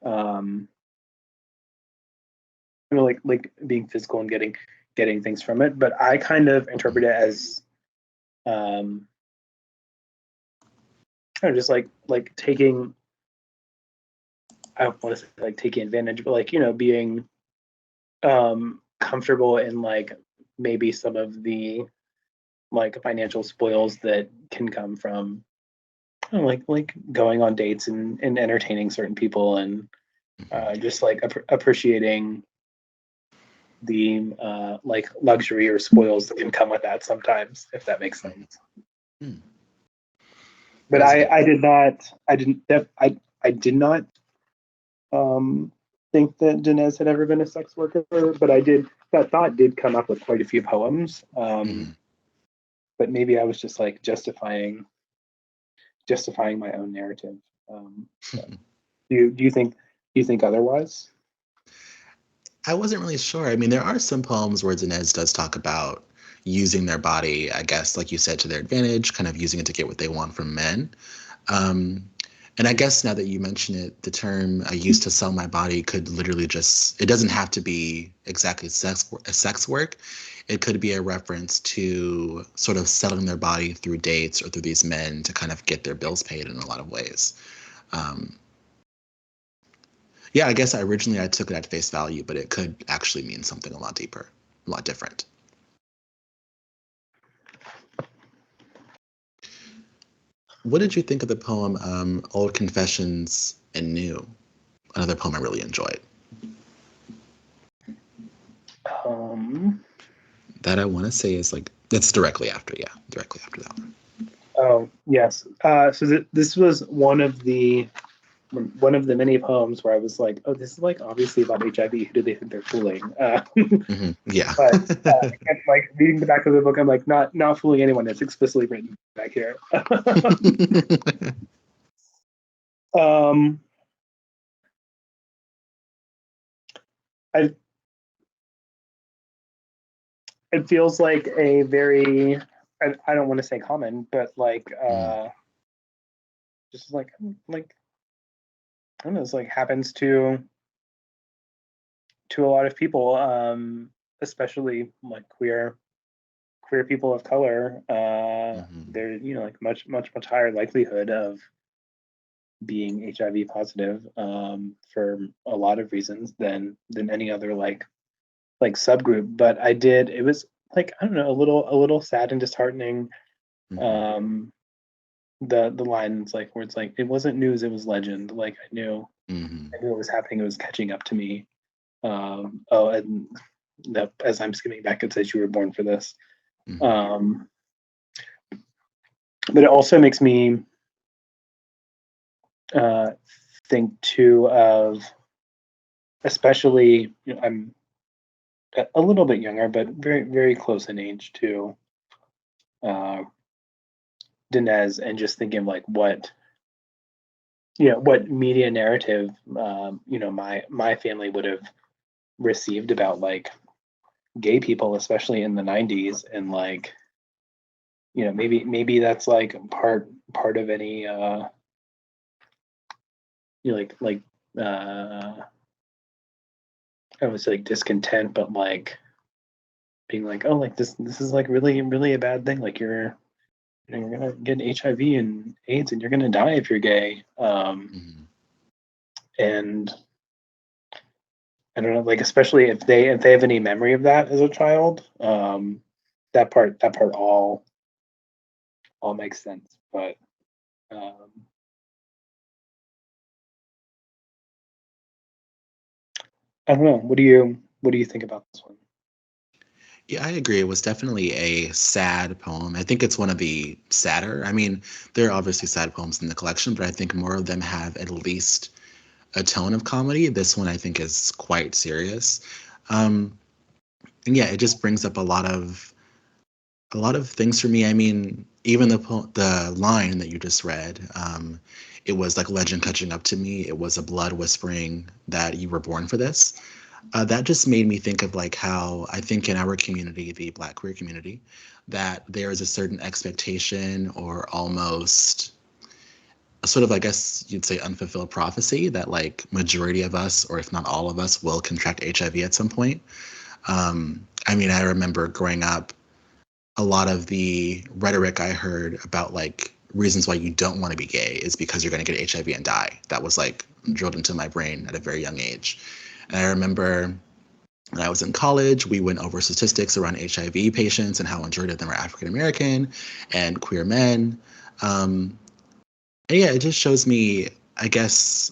um like being physical and getting things from it. But I kind of interpret it as um I don't know, just like taking, I don't want to say like taking advantage, but like being comfortable in like maybe some of the like financial spoils that can come from like going on dates and entertaining certain people, and Mhm. just like appreciating the like luxury or spoils that can come with that sometimes, if that makes Mhm. sense. Hmm. But That's a I good I point. did not I didn't def- I did not um think that Danez had ever been a sex worker, but that thought did come up with quite a few poems. Mhm. But maybe I was just like justifying my own narrative. But do you think otherwise? I wasn't really sure. I mean, there are some poems where Danez does talk about using their body, I guess, like you said, to their advantage, kind of using it to get what they want from men. Um, and I guess now that you mention it, the term "I used to sell my body" could literally it doesn't have to be exactly sex work. It could be a reference to sort of selling their body through dates or through these men to kind of get their bills paid in a lot of ways. Um, yeah, I guess originally I took it at face value, but it could actually mean something a lot deeper, a lot different. What did you think of the poem Old Confessions and New? Another poem I really enjoyed. Um, That I want to say is like, that's directly after, yeah, directly after that one. oh yes. So this was one of the many poems where I was like, oh, this is like obviously about HIV. Who do they think they're fooling? Yeah. But and, like reading the back of the book, I'm like, not fooling anyone. It's explicitly written back here. um, I it feels like a very, I don't want to say common, but like Mm, just like I don't know, it's like happens to a lot of people, especially like queer people of color. mhm, There's like much higher likelihood of being HIV positive, for a lot of reasons than any other like subgroup. But I did. It was like, I don't know, a little sad and disheartening. mhm, Um, the lines like where it's like it wasn't news, it was legend. Like mhm, I knew what was happening. It was catching up to me. Oh, and as I'm skimming back, it says you were born for this. mhm, Um, but it also makes me uh, think too of, especially, I'm a little bit younger, but very close in age to uh, Danez, and just thinking of like what media narrative, my family would have received about like gay people, especially in the '90s, and like maybe that's like part of any like uh I would say like discontent, but like being like, oh, like this is like really a bad thing. Like you're gonna get HIV and AIDS, and you're gonna die if you're gay. mhm. And I don't know, like especially if they have any memory of that as a child, that part all makes sense. But um, I don't know. What do you think about this one? Yeah, I agree. It was definitely a sad poem. I think it's one of the sadder. I mean, there are obviously sad poems in the collection, but I think more of them have at least a tone of comedy. This one I think is quite serious. Um, and yeah, it just brings up a lot of things for me. I mean, even the line that you just read, it was like legend catching up to me. It was a blood whispering that you were born for this. That just made me think of like how I think in our community, the Black queer community, that there is a certain expectation or almost a sort of, I guess you'd say, unfulfilled prophecy that like majority of us, or if not all of us, will contract HIV at some point. I mean, I remember growing up, a lot of the rhetoric I heard about like reasons why you don't want to be gay is because you're going to get HIV and die. That was like drilled into my brain at a very young age. And I remember when I was in college, we went over statistics around HIV patients and how majority of them are African American and queer men. Um, and yeah, it just shows me, I guess,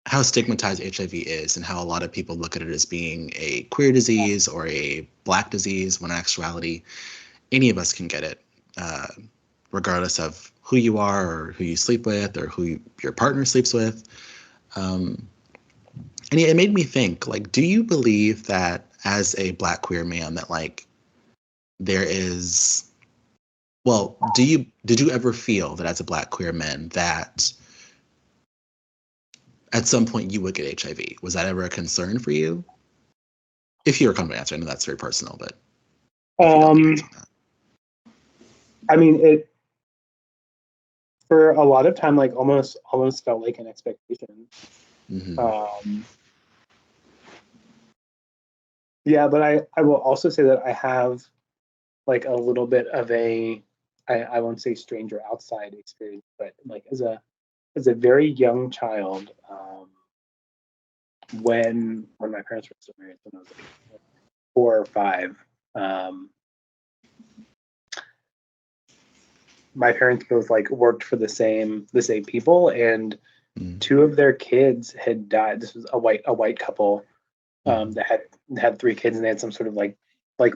how stigmatized HIV is and how a lot of people look at it as being a queer disease or a Black disease, when in actuality, any of us can get it, uh, regardless of who you are or who you sleep with or who your partner sleeps with. Um, and yeah, it made me think, like, do you believe that as a Black queer man that like there is, well, did you ever feel that as a Black queer man that at some point you would get HIV? Was that ever a concern for you? If you're comfortable answering, I know that's very personal, but if you don't want to Um, answer that. I mean, it for a lot of time, like almost felt like an expectation. Mm-hmm. Um, yeah, but I will also say that I have like a little bit of I won't say stranger outside experience, but like as a very young child, when my parents were still married, when I was like 4 or 5, um, my parents both like worked for the same people, and two of their kids had died. This was a white couple, Mm-hmm. that had 3 kids, and they had some sort of like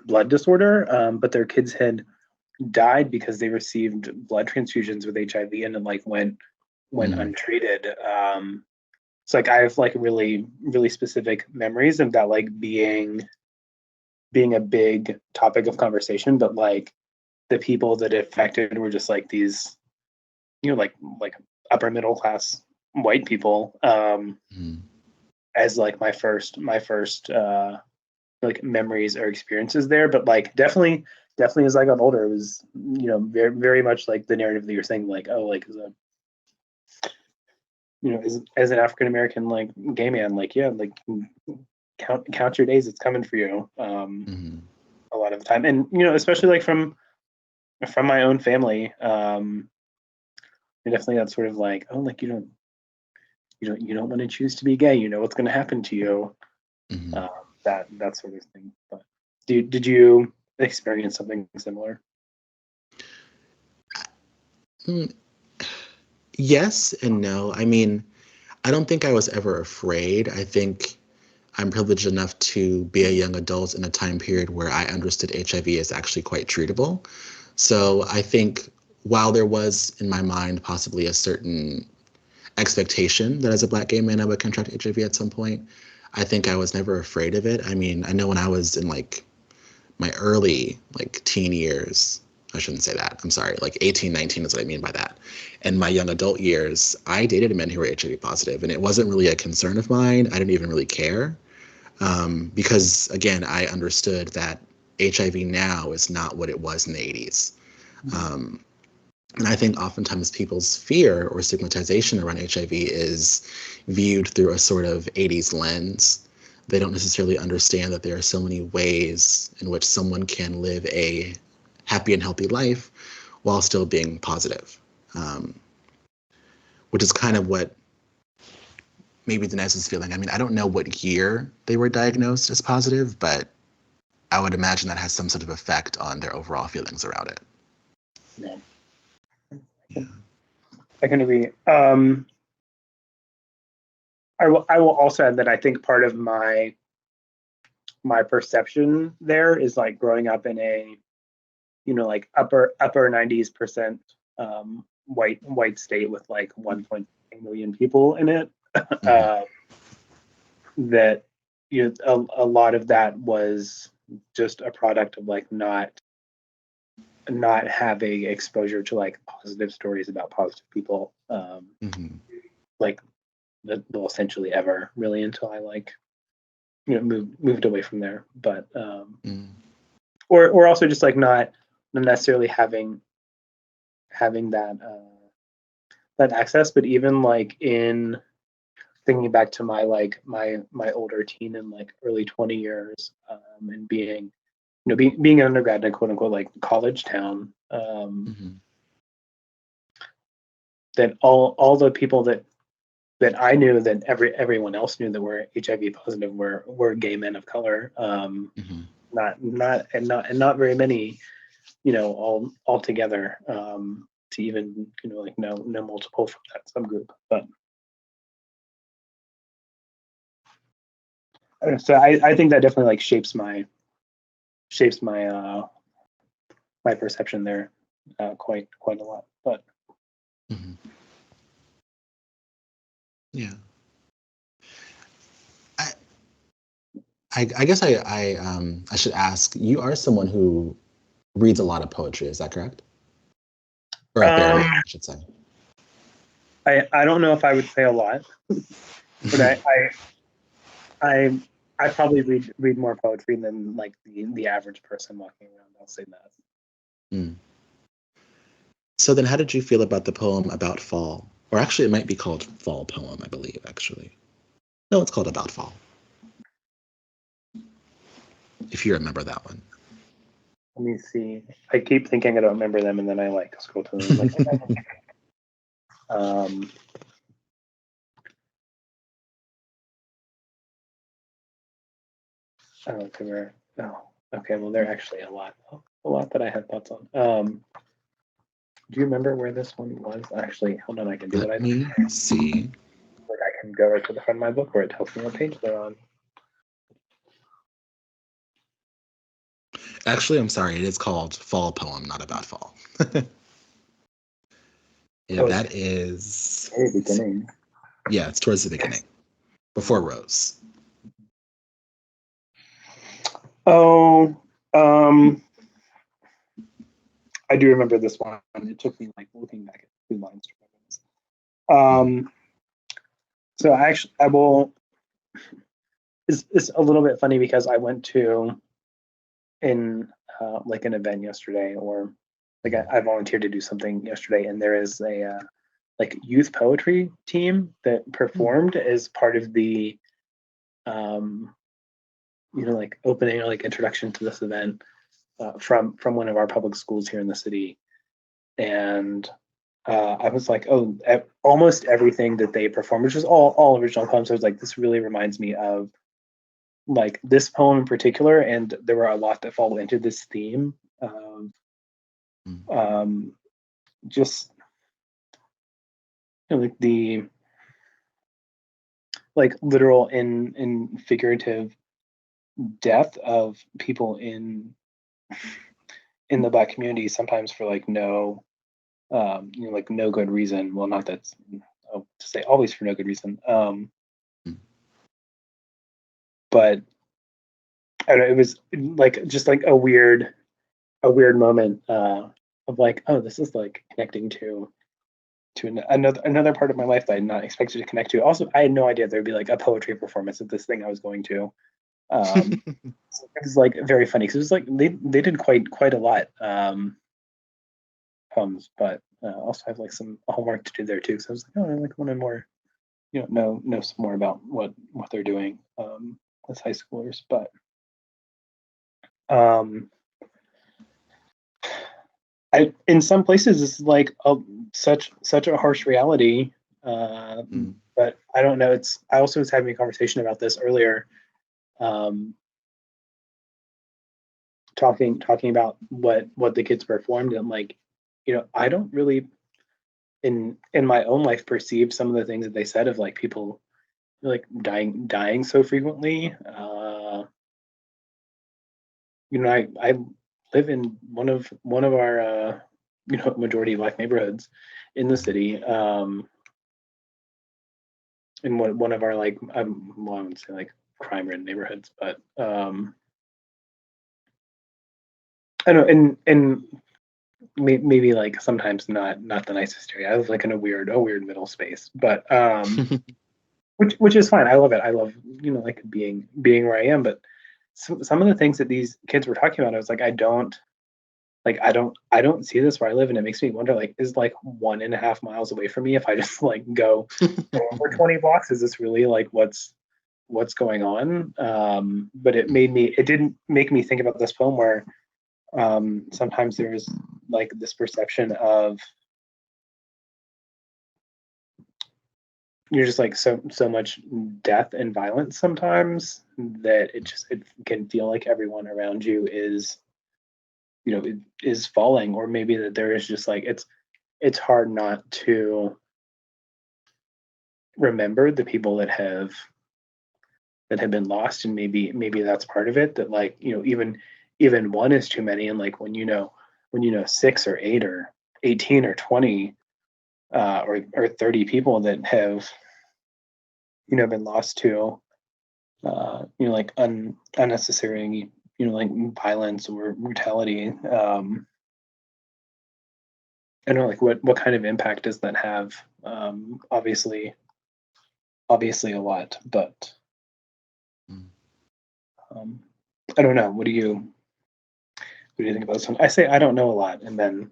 blood disorder, but their kids had died because they received blood transfusions with HIV, and then like went Mm-hmm. untreated. So like I have like really specific memories of that, like being a big topic of conversation, but like the people that it affected were just like these, like upper middle class white people, Mm-hmm. as like my first like memories or experiences there, but like definitely as I got older, it was, you know, very very much like the narrative that you're saying, like, oh, like as a, you know, as an African American like gay man, like, yeah, like count your days, it's coming for you. Mm-hmm. A lot of the time, and you know, especially like from my own family, definitely that sort of like, oh, like you don't want to choose to be gay, you know what's going to happen to you, Mm-hmm. that sort of thing. But did you experience something similar? Mm, yes and no. I mean, I don't think I was ever afraid. I think I'm privileged enough to be a young adult in a time period where I understood HIV as actually quite treatable. So I think while there was in my mind possibly a certain expectation that as a Black gay man I would contract HIV at some point, I think I was never afraid of it. I mean, I know when I was in like my early like teen years, I shouldn't say that, I'm sorry, like 18, 19 is what I mean by that. In my young adult years, I dated men who were HIV positive, and it wasn't really a concern of mine. I didn't even really care, because again, I understood that HIV now is not what it was in the 80s. Um, and I think oftentimes people's fear or stigmatization around HIV is viewed through a sort of 80s lens. They don't necessarily understand that there are so many ways in which someone can live a happy and healthy life while still being positive, um, which is kind of what maybe Danez is feeling. I mean, I don't know what year they were diagnosed as positive, but I would imagine that has some sort of effect on their overall feelings around it. Yeah, Yeah. I can agree. I will also add that I think part of my perception there is like growing up in a, you know, like upper 90% white state with like 1.8 million people in it. Mm-hmm. That, you know, a lot of that was just a product of like not having exposure to like positive stories about positive people, Mm-hmm. like well, essentially ever really, until I like, you know, moved away from there. But Mm-hmm. or also just like not necessarily having that access. But even like in thinking back to my like my older teen and like early 20 years, and being, you know, being an undergrad in a quote unquote like college town, Mm-hmm. that all the people that I knew, that everyone else knew that were HIV positive, were gay men of color. Mm-hmm. Not very many, you know, all together, to even, you know, like no multiple from that subgroup. But so I think that definitely like shapes my perception there, quite a lot. But Mm-hmm. Yeah. I, I guess I should ask. You are someone who reads a lot of poetry. Is that correct? Or a fair um, amount, I should say. I don't know if I would say a lot, but I I probably read more poetry than like the average person walking around. I'll say that. Mm. So then, how did you feel about the poem About Fall? Or actually, it might be called Fall Poem, I believe. Actually, no, it's called About Fall. If you remember that one. Let me see. I keep thinking I don't remember them, and then I like scroll to them. Like, um, I don't remember. No. Okay. Well, there are actually a lot that I had thoughts on. Do you remember where this one was? Actually, hold on. I can do what Let I me see. like. I can go right to the front of my book where it tells me what page they're on. Actually, I'm sorry. It is called Fall Poem, not About Fall. Yeah, Oh, it's that is. very Let's see. beginning. Yeah, it's towards the beginning, before Rose. Oh, um, I do remember this one. It took me like looking back at 2 lines to remember this. Mm-hmm. So actually, I will. is a little bit funny because I went to like an event yesterday, or like I volunteered to do something yesterday, and there is a like youth poetry team that performed as part of the like opening or like introduction to this event from one of our public schools here in the city. And I was like, oh, almost everything that they performed, which was all original poems. I was like, this really reminds me of like this poem in particular, and there were a lot that fall into this theme of just like the like literal and figurative death of people in the Black community, sometimes for like no like no good reason. Well, not that's to say always for no good reason. But I don't know, it was like just like a weird moment of like, oh, this is like connecting to another part of my life that I had not expected to connect to. Also, I had no idea there'd be like a poetry performance of this thing I was going to. So it was like very funny because it was like they did quite a lot poems, but also have like some homework to do there too. So I was like, oh, I like want to more, know some more about what they're doing as high schoolers. But I in some places it's like such a harsh reality. But I don't know. I also was having a conversation about this earlier. Talking about what the kids performed, and like, I don't really in my own life perceive some of the things that they said of like people like dying so frequently. I live in one of our majority Black neighborhoods in the city. In one of our like well, I wouldn't say like crime ridden neighborhoods, but I don't know, and maybe like sometimes not the nicest area. I live like in a weird middle space, but which is fine. I love it. I love like being where I am. But some of the things that these kids were talking about, I was like, I don't see this where I live, and it makes me wonder, like, is like 1.5 miles away from me, if I just like go over 20 blocks, is this really like what's going on? But it didn't make me think about this poem where sometimes there's like this perception of you're just like so much death and violence sometimes that it can feel like everyone around you is is falling, or maybe that there is just like it's hard not to remember the people that have been lost, and maybe that's part of it, that like even one is too many, and like when 6 or 8 or 18 or 20 or 30 people that have been lost to like unnecessary like violence or brutality. I don't know, like what kind of impact does that have? Obviously a lot, but I don't know. What do you think about this one? I say I don't know a lot, and then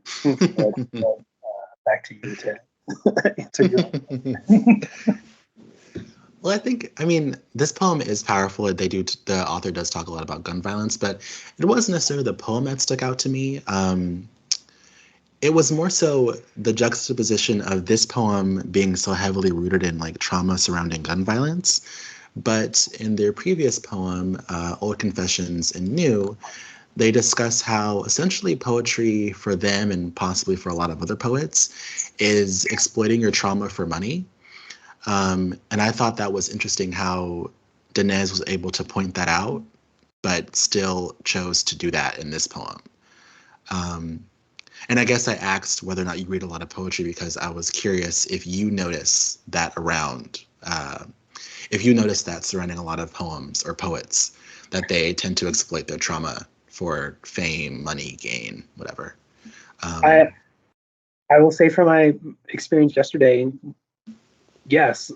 back to you to answer your. Well, I mean, this poem is powerful. The author does talk a lot about gun violence, but it wasn't necessarily the poem that stuck out to me. It was more so the juxtaposition of this poem being so heavily rooted in like trauma surrounding gun violence. But in their previous poem, Old Confessions and New, they discuss how essentially poetry for them, and possibly for a lot of other poets, is exploiting your trauma for money. And I thought that was interesting how Danez was able to point that out, but still chose to do that in this poem. And I guess I asked whether or not you read a lot of poetry because I was curious if you notice that if you notice that surrounding a lot of poems or poets, that they tend to exploit their trauma for fame, money, gain, whatever. I will say from my experience yesterday, yes.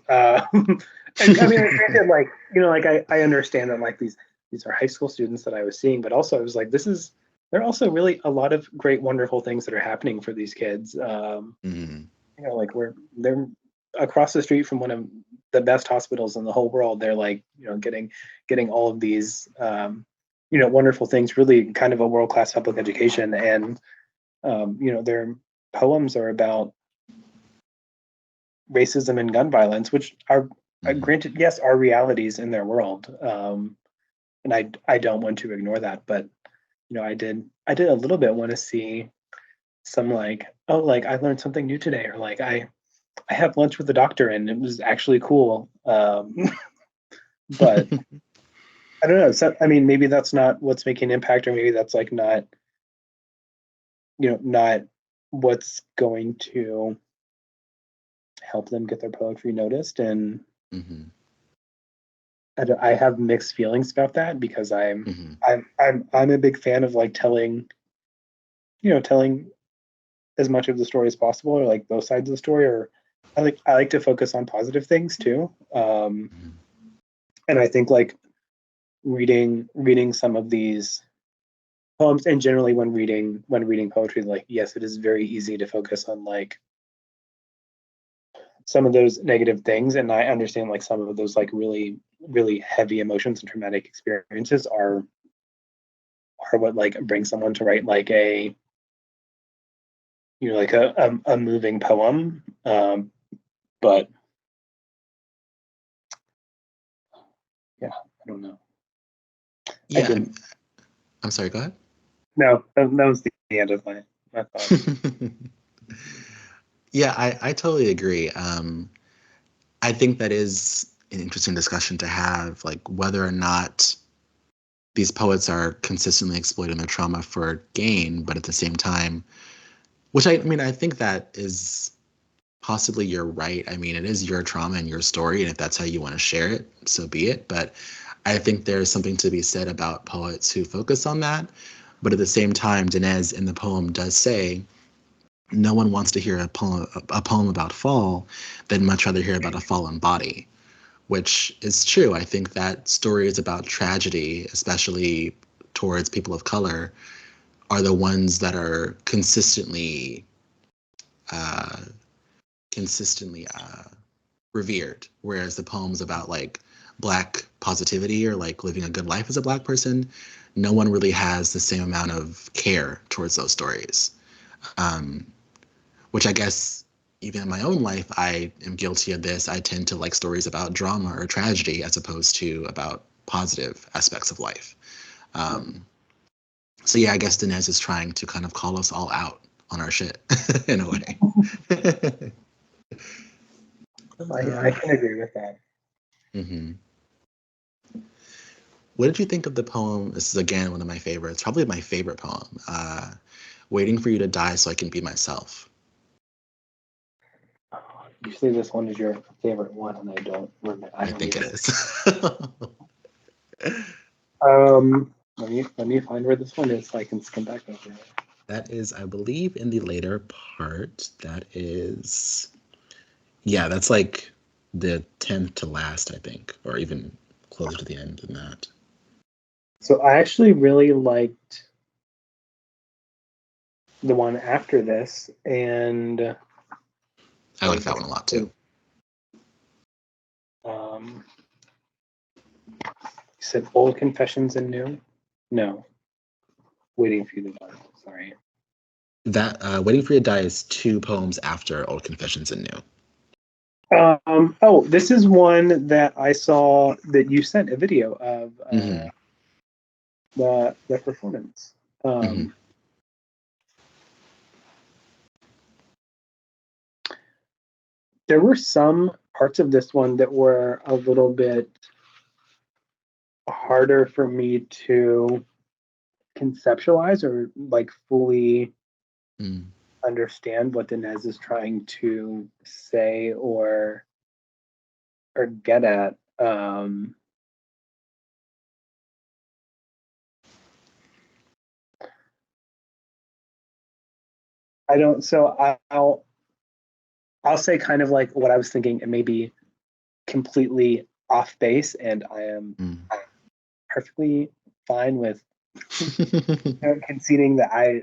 And I mean, granted, like, like I understand that like these are high school students that I was seeing, but also I was like, there are also really a lot of great, wonderful things that are happening for these kids. Mhm. Like they're across the street from one of the best hospitals in the whole world. They're like, getting all of these, wonderful things, really kind of a world-class public education. And, their poems are about racism and gun violence, which are Mhm. granted, yes, are realities in their world. And I don't want to ignore that, but I did a little bit want to see some like, oh, like I learned something new today, or like I had lunch with the doctor and it was actually cool. But I don't know. So, I mean, maybe that's not what's making impact, or maybe that's like not what's going to help them get their poetry noticed. And Mhm. I have mixed feelings about that because Mhm. I'm a big fan of like telling as much of the story as possible, or like both sides of the story, or I like to focus on positive things too. Mhm. And I think like reading some of these poems, and generally when reading poetry, like, yes, it is very easy to focus on like some of those negative things, and I understand like some of those like really really heavy emotions and traumatic experiences are what like brings someone to write like like a moving poem. But yeah, I don't know. I Yeah, didn't. I'm sorry, go ahead. No, that was the end of my thoughts. Yeah, I totally agree. I think that is an interesting discussion to have, like whether or not these poets are consistently exploiting their trauma for gain, but at the same time, which I mean, I think that is possibly you're right. I mean, it is your trauma and your story, and if that's how you want to share it, so be it. But I think there's something to be said about poets who focus on that. But at the same time, Danez in the poem does say, no one wants to hear a poem about fall. They'd much rather hear about a fallen body, which is true. I think that stories about tragedy, especially towards people of color, are the ones that are uh, consistently revered. Whereas the poems about like black positivity or like living a good life as a black person, no one really has the same amount of care towards those stories. Um, which I guess even in my own life, I am guilty of this. I tend to like stories about drama or tragedy as opposed to about positive aspects of life. Um, so yeah, I guess Danez is trying to kind of call us all out on our shit in a way. I uh, can agree with that. mhm. What did you think of the poem? This is again one of my favorites, probably my favorite poem. Waiting for you to die so I can be myself. You say this one is your favorite one, and I don't remember. I I don't think it even. is. Let me find where this one is so I can skim back over it. That is, I believe, in the later part. That is, yeah, that's like the 10th to last, I think, or even closer to the end than that. So I actually really liked the one after this, and I like wait, that what's one a lot too. it? You said old confessions and new? No, waiting for you to die. Sorry. That Waiting for You to Die is two poems after Old Confessions and New. Oh, this is one that I saw that you sent a video of Hmm. the performance. Hmm. Um, there were some parts of this one that were a little bit harder for me to conceptualize or like fully Mm. understand what Danez is trying to say or get at. I don't. So I'll say kind of like what I was thinking, and maybe completely off base, and I am perfectly fine with conceding that I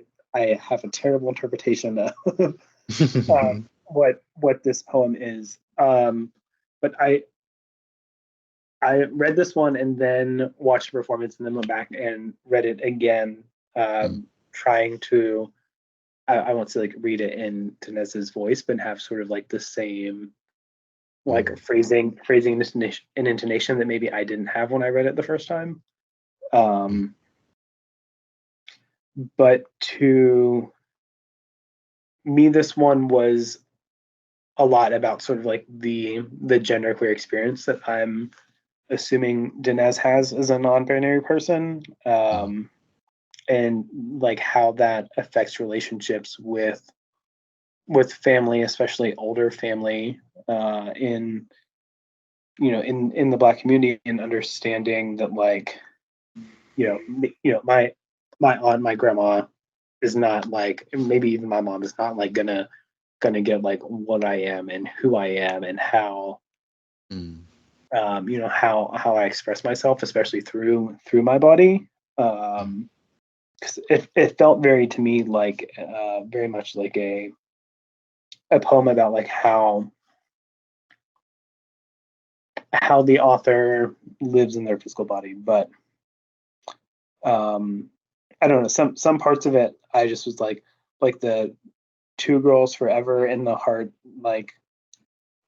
have a terrible interpretation of what this poem is. But I read this one and then watched the performance and then went back and read it again, trying to, I won't say like read it in Danez's voice, but have sort of like the same like phrasing and intonation that maybe I didn't have when I read it the first time. But to me, this one was a lot about sort of like the genderqueer experience that I'm assuming Danez has as a non-binary person, and like how that affects relationships with family, especially older family, in in the Black community, and understanding that like my aunt, my grandma is not like, maybe even my mom is not like gonna get like what I am and who I am and how how I express myself, especially through my body. 'Cause it felt very to me like very much like a poem about like how the author lives in their physical body. But I don't know, some parts of it I just was like the two girls forever in the heart, like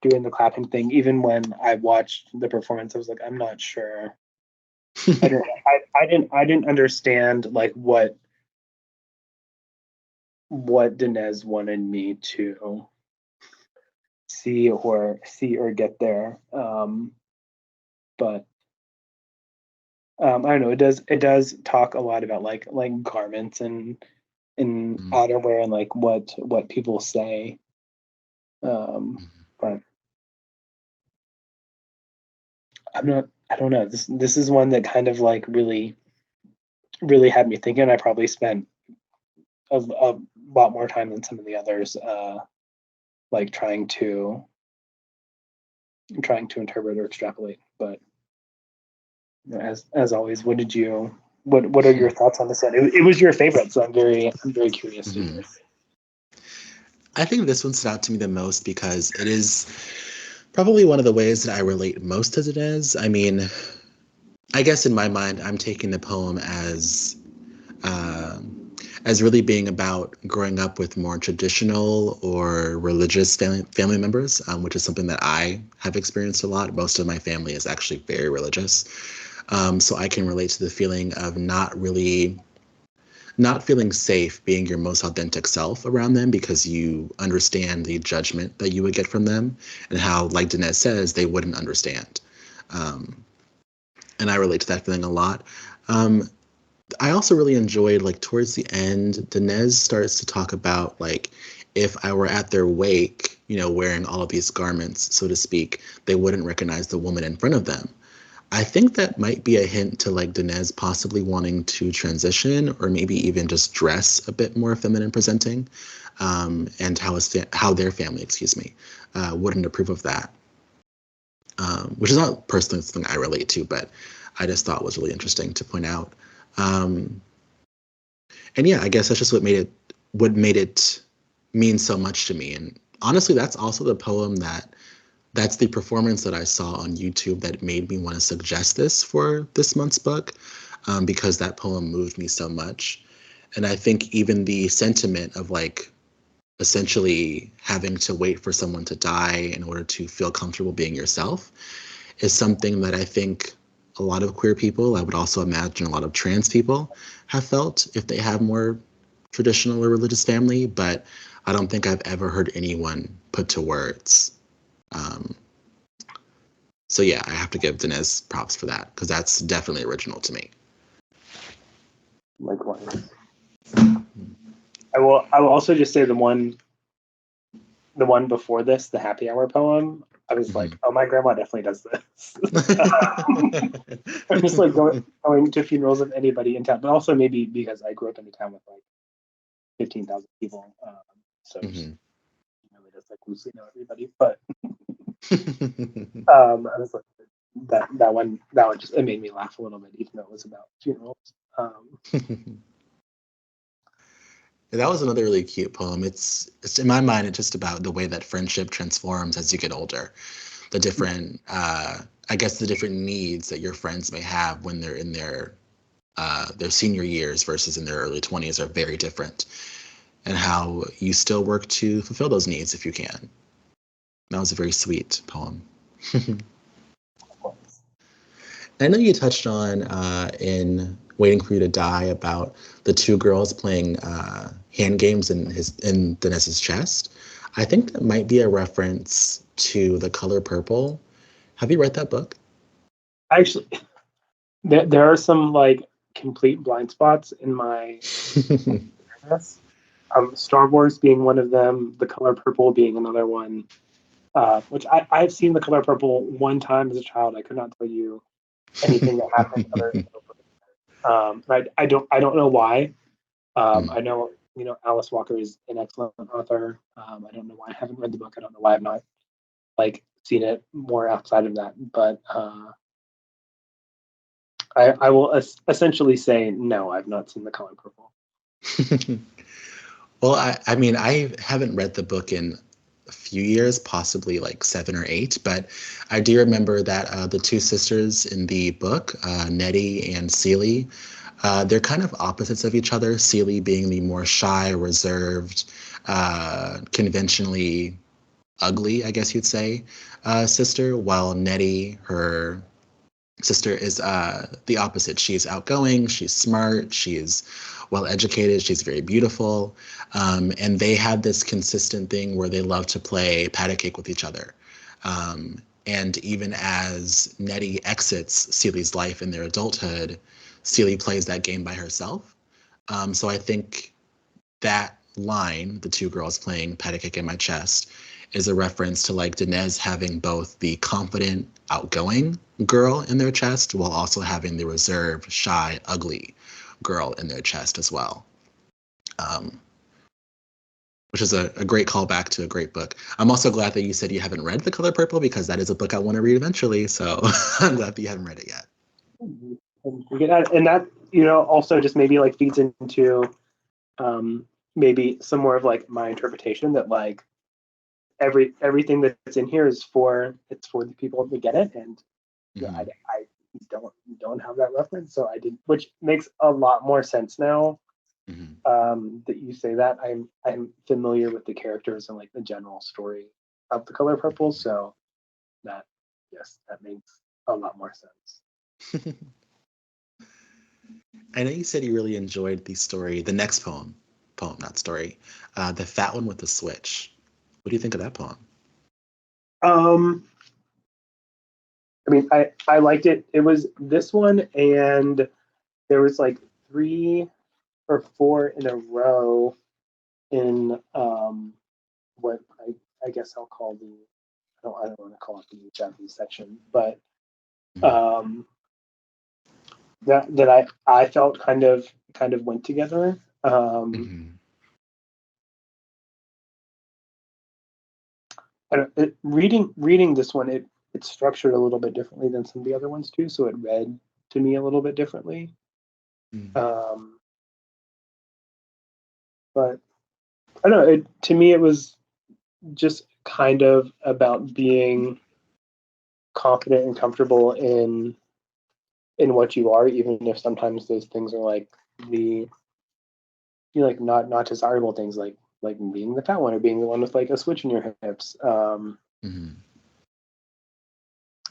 doing the clapping thing. Even when I watched the performance, I was like, I'm not sure. I didn't understand like what Danez wanted me to see or get there. But I don't know. It does talk a lot about like garments and outerwear and like what people say. But I'm not. I don't know. This is one that kind of like really had me thinking. I probably spent a lot more time than some of the others, like trying to interpret or extrapolate. But as always, what did you what are your thoughts on this one? It was your favorite, so I'm very curious to hear. I think this one stood out to me the most because it is probably one of the ways that I relate most to Danez. I mean, I guess in my mind, I'm taking the poem as really being about growing up with more traditional or religious family members, which is something that I have experienced a lot. Most of my family is actually very religious. So I can relate to the feeling of not feeling safe being your most authentic self around them because you understand the judgment that you would get from them and how, like Danez says, they wouldn't understand. And I relate to that feeling a lot. I also really enjoyed, like, towards the end, Danez starts to talk about, like, if I were at their wake, wearing all of these garments, so to speak, they wouldn't recognize the woman in front of them. I think that might be a hint to like Danez possibly wanting to transition or maybe even just dress a bit more feminine presenting, and how their family, wouldn't approve of that, which is not personally something I relate to, but I just thought was really interesting to point out. And yeah, I guess that's just what made it mean so much to me. And honestly, that's also the poem that's the performance that I saw on YouTube that made me want to suggest this for this month's book, because that poem moved me so much. And I think even the sentiment of like essentially having to wait for someone to die in order to feel comfortable being yourself is something that I think a lot of queer people, I would also imagine a lot of trans people, have felt if they have more traditional or religious family. But I don't think I've ever heard anyone put to words. So yeah, I have to give Danez props for that because that's definitely original to me. Likewise. I will also just say the one before this, the happy hour poem, I was like, oh, my grandma definitely does this. I'm just like going to funerals of anybody in town, but also maybe because I grew up in a town with like 15,000 people, so just really just like loosely know everybody. But I was like, that one just it made me laugh a little bit, even though it was about funerals. That was another really cute poem. It's in my mind, it's just about the way that friendship transforms as you get older. The different, I guess, the different needs that your friends may have when they're in their senior years versus in their early 20s are very different, and how you still work to fulfill those needs if you can. That was a very sweet poem. I know you touched on in Waiting for You to Die about the two girls playing hand games in Danez's chest. I think that might be a reference to The Color Purple. Have you read that book? Actually, there are some like complete blind spots in my awareness. Star Wars being one of them, The Color Purple being another one. Which I've seen The Color Purple one time as a child. I could not tell you anything that happened other I don't know why. I know Alice Walker is an excellent author. I don't know why I haven't read the book. I don't know why I've not like seen it more outside of that. But I will essentially say no. I've not seen The Color Purple. Well, I mean, I haven't read the book in a few years, possibly like 7 or 8, but I do remember that the two sisters in the book, Nettie and Celie, they're kind of opposites of each other. Celie being the more shy, reserved, conventionally ugly, I guess you'd say, sister, while Nettie, her sister, is the opposite. She's outgoing, she's smart, she's well educated, she's very beautiful. And they had this consistent thing where they love to play patty cake with each other. And even as Nettie exits Celie's life in their adulthood, Celie plays that game by herself. So I think that line, the two girls playing patty cake in my chest, is a reference to like Danez having both the confident, outgoing girl in their chest while also having the reserved, shy, ugly girl in their chest as well. Um, which is a great callback to a great book. I'm also glad that you said you haven't read The Color Purple because that is a book I want to read eventually. So I'm glad that you haven't read it yet. And that also just maybe like feeds into maybe some more of like my interpretation that like everything that's in here is for the people to get it, and I don't have that reference, so I did, which makes a lot more sense now. That you say that. I'm familiar with the characters and like the general story of The Color Purple, so that makes a lot more sense. I know you said you really enjoyed the story, the next poem, not story, the fat one with the switch. What do you think of that poem? I mean, I liked it. It was this one, and there was like 3 or 4 in a row in what I guess I'll call the I don't want to call it the Japanese section, but that I felt kind of went together. Reading this one, it's structured a little bit differently than some of the other ones too, so it read to me a little bit differently. But I don't know. To me, it was just kind of about being confident and comfortable in what you are, even if sometimes those things are like the like not desirable things, like being the fat one or being the one with like a switch in your hips.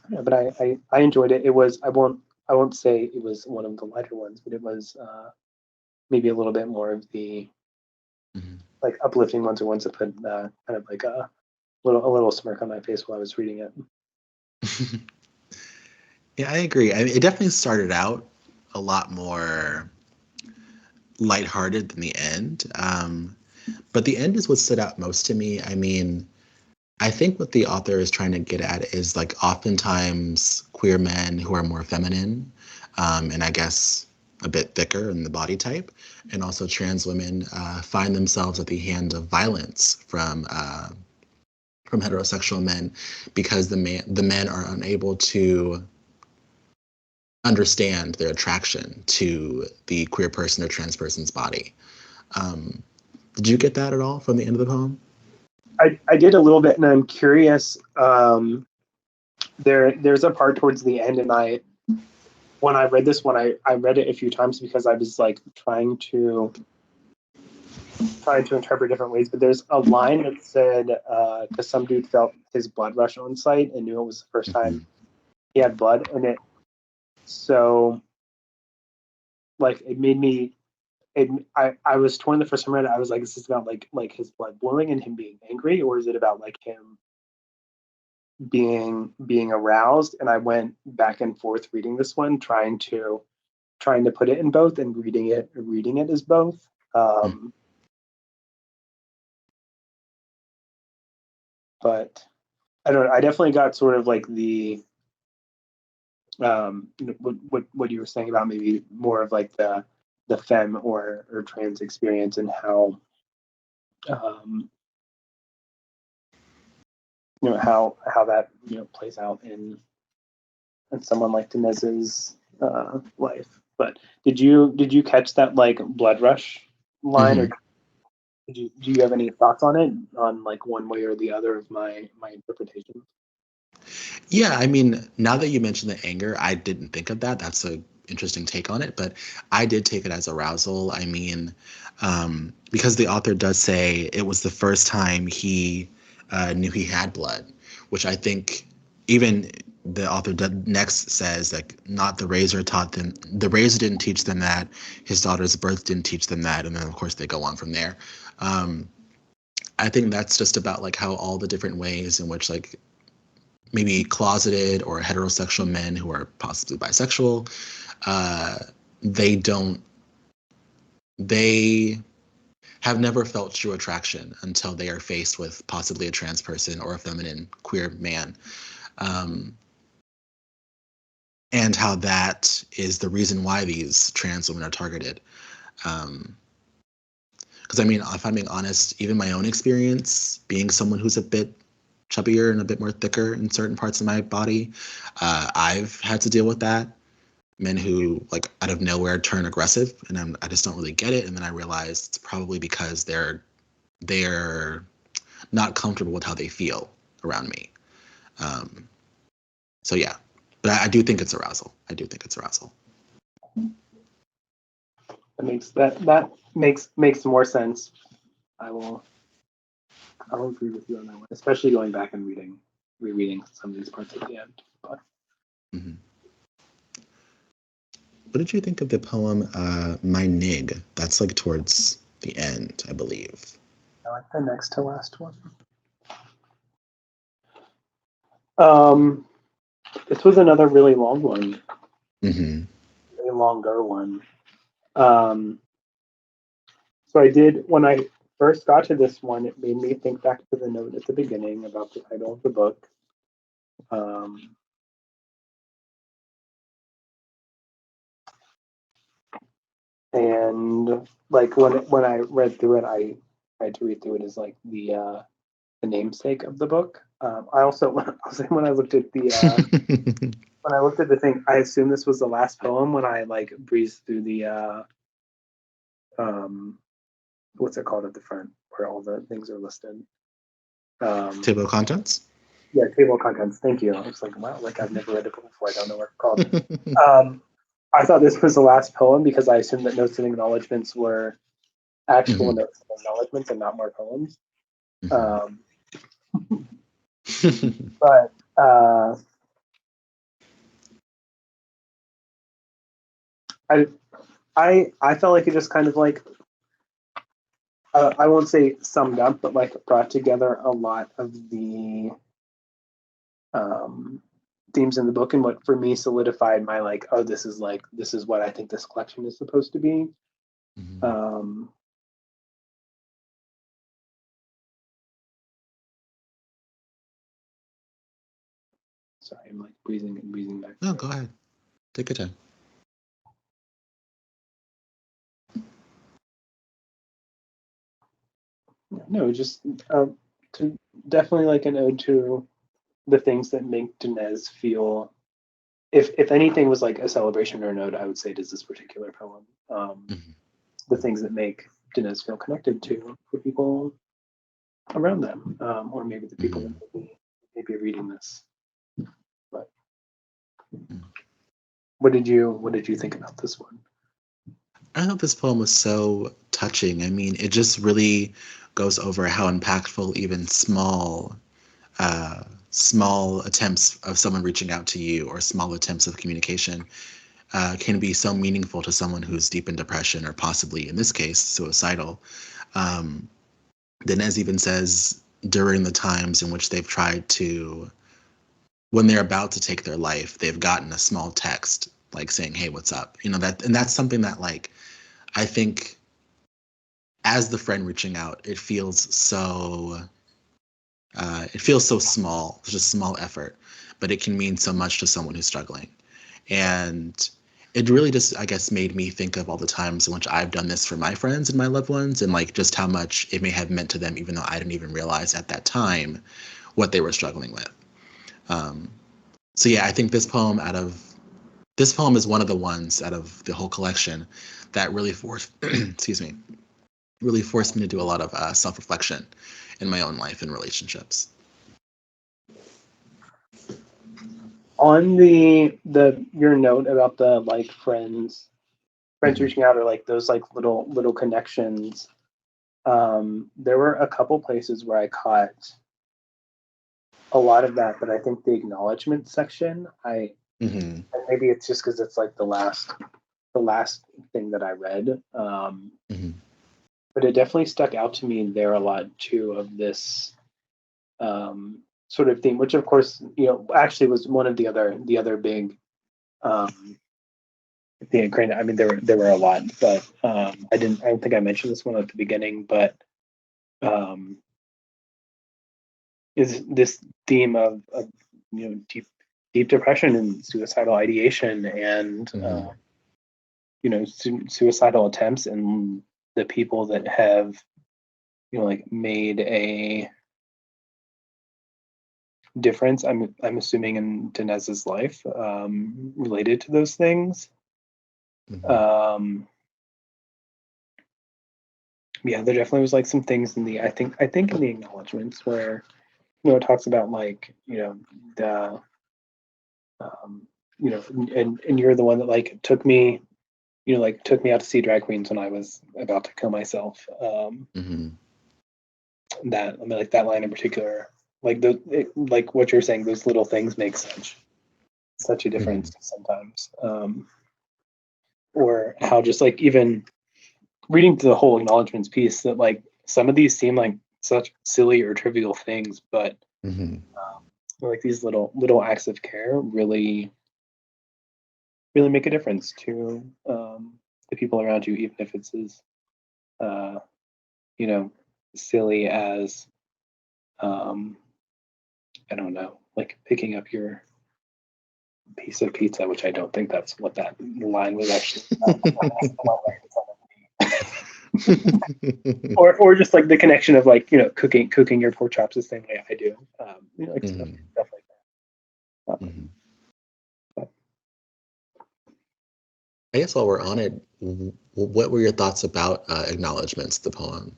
Yeah, but I enjoyed it. It was I won't say it was one of the lighter ones, but it was maybe a little bit more of the like uplifting ones, or ones that put kind of like a little smirk on my face while I was reading it. Yeah, I agree. I mean, it definitely started out a lot more lighthearted than the end. But the end is what stood out most to me. I mean, I think what the author is trying to get at is like oftentimes queer men who are more feminine, and I guess a bit thicker in the body type, and also trans women find themselves at the hand of violence from heterosexual men because the men are unable to understand their attraction to the queer person or trans person's body. Did you get that at all from the end of the poem? I did a little bit, and I'm curious. There's a part towards the end, and when I read this one, I read it a few times because I was like trying to interpret different ways. But there's a line that said, because some dude felt his blood rush on sight and knew it was the first time he had blood, and it so like it made me. I was torn the first time I read it. I was like, is this about like his blood boiling and him being angry, or is it about like him being aroused? And I went back and forth reading this one, trying to put it in both and reading it as both. But I don't know. I definitely got sort of like the what you were saying about maybe more of like the femme or trans experience and how how that plays out in someone like Danez's life. But did you catch that like blood rush line, or do you have any thoughts on it, on like one way or the other of my interpretation? Yeah, I mean, now that you mentioned the anger, I didn't think of that. That's a interesting take on it, but I did take it as arousal. I mean, because the author does say it was the first time he knew he had blood, which I think even the author next says like not the razor taught them, the razor didn't teach them that, his daughter's birth didn't teach them that, and then of course they go on from there. I think that's just about like how all the different ways in which like maybe closeted or heterosexual men who are possibly bisexual, they don't, they have never felt true attraction until they are faced with possibly a trans person or a feminine queer man. And how that is the reason why these trans women are targeted. Because I mean, if I'm being honest, even my own experience, being someone who's a bit chubbier and a bit more thicker in certain parts of my body, I've had to deal with that. Men who, like, out of nowhere turn aggressive, and I just don't really get it. And then I realized it's probably because they're not comfortable with how they feel around me. So yeah, but I do think it's arousal. I do think it's arousal. That makes more sense. I'll agree with you on that one, especially going back and rereading some of these parts at the end. But. What did you think of the poem My Nig? That's like towards the end, I believe. I like the next to last one. This was another really long one. A longer one. So I did, when I first got to this one, it made me think back to the note at the beginning about the title of the book. And like when I read through it, I had to read through it as like the namesake of the book. I also when I looked at the when I looked at the thing, I assumed this was the last poem when I like breezed through the what's it called at the front where all the things are listed. Table of contents? Yeah, table of contents. Thank you. I was like, wow, like I've never read it before. I don't know what it's called. I thought this was the last poem because I assumed that notes and acknowledgments were actual notes and acknowledgments and not more poems. But I felt like it just kind of like I won't say summed up, but like brought together a lot of the themes in the book, and what for me solidified my like, oh, this is what I think this collection is supposed to be. Sorry, I'm like breathing back. No, go ahead. Take your time. No, just definitely like an ode to the things that make Danez feel. If anything was like a celebration or an ode, I would say it is this particular poem. Mhm. The things that make Danez feel connected to the people around them, or maybe the people Mhm. that may be reading this. But Mhm. what did you think about this one? I thought this poem was so touching. I mean, it just really goes over how impactful even uh, small attempts of someone reaching out to you or small attempts of communication can be so meaningful to someone who's deep in depression or possibly, in this case, suicidal. Um, Danez even says during the times in which they've tried to, when they're about to take their life, they've gotten a small text like saying, "Hey, what's up?" You know that, and that's something that like I think as the friend reaching out, it feels so small, it's just a small effort, but it can mean so much to someone who's struggling. And it really just, I guess, made me think of all the times in which I've done this for my friends and my loved ones, and like just how much it may have meant to them, even though I didn't even realize at that time what they were struggling with. Um, so yeah, I think this poem is one of the ones out of the whole collection that really forced, excuse me, really forced me to do a lot of self-reflection in my own life and relationships. On the your note about the like friends Hmm. reaching out, or like those like little connections, there were a couple places where I caught a lot of that, but I think the acknowledgement section, I Hmm. maybe it's just because it's like the last thing that I read, Hmm. but it definitely stuck out to me there a lot too, of this sort of theme, which of course actually was one of the other big um, the granted, I mean there were a lot, but I don't think I mentioned this one at the beginning, but um, is this theme of deep depression and suicidal ideation, and Hmm. suicidal attempts, and the people that have like made a difference. I'm assuming in Danez's life, related to those things. Hmm. Um, yeah, there definitely was like some things in the I think in the acknowledgments where it talks about like the and you're the one that like took me like took me out to see drag queens when I was about to kill myself. Hmm. That I mean, like that line in particular, like like what you're saying, those little things make such a Hmm. difference sometimes. Or how just like even reading the whole acknowledgments piece, that like some of these seem like such silly or trivial things, but Hmm. like these little acts of care really make a difference to the people around you, even if it's as uh, you know silly as um, I don't know, like picking up your piece of pizza, which I don't think that's what that line was actually. Or just like the connection of like cooking your pork chops the same way I do, like Hmm. stuff like that. Hmm. But I guess while we're on it, what were your thoughts about acknowledgments, the poem,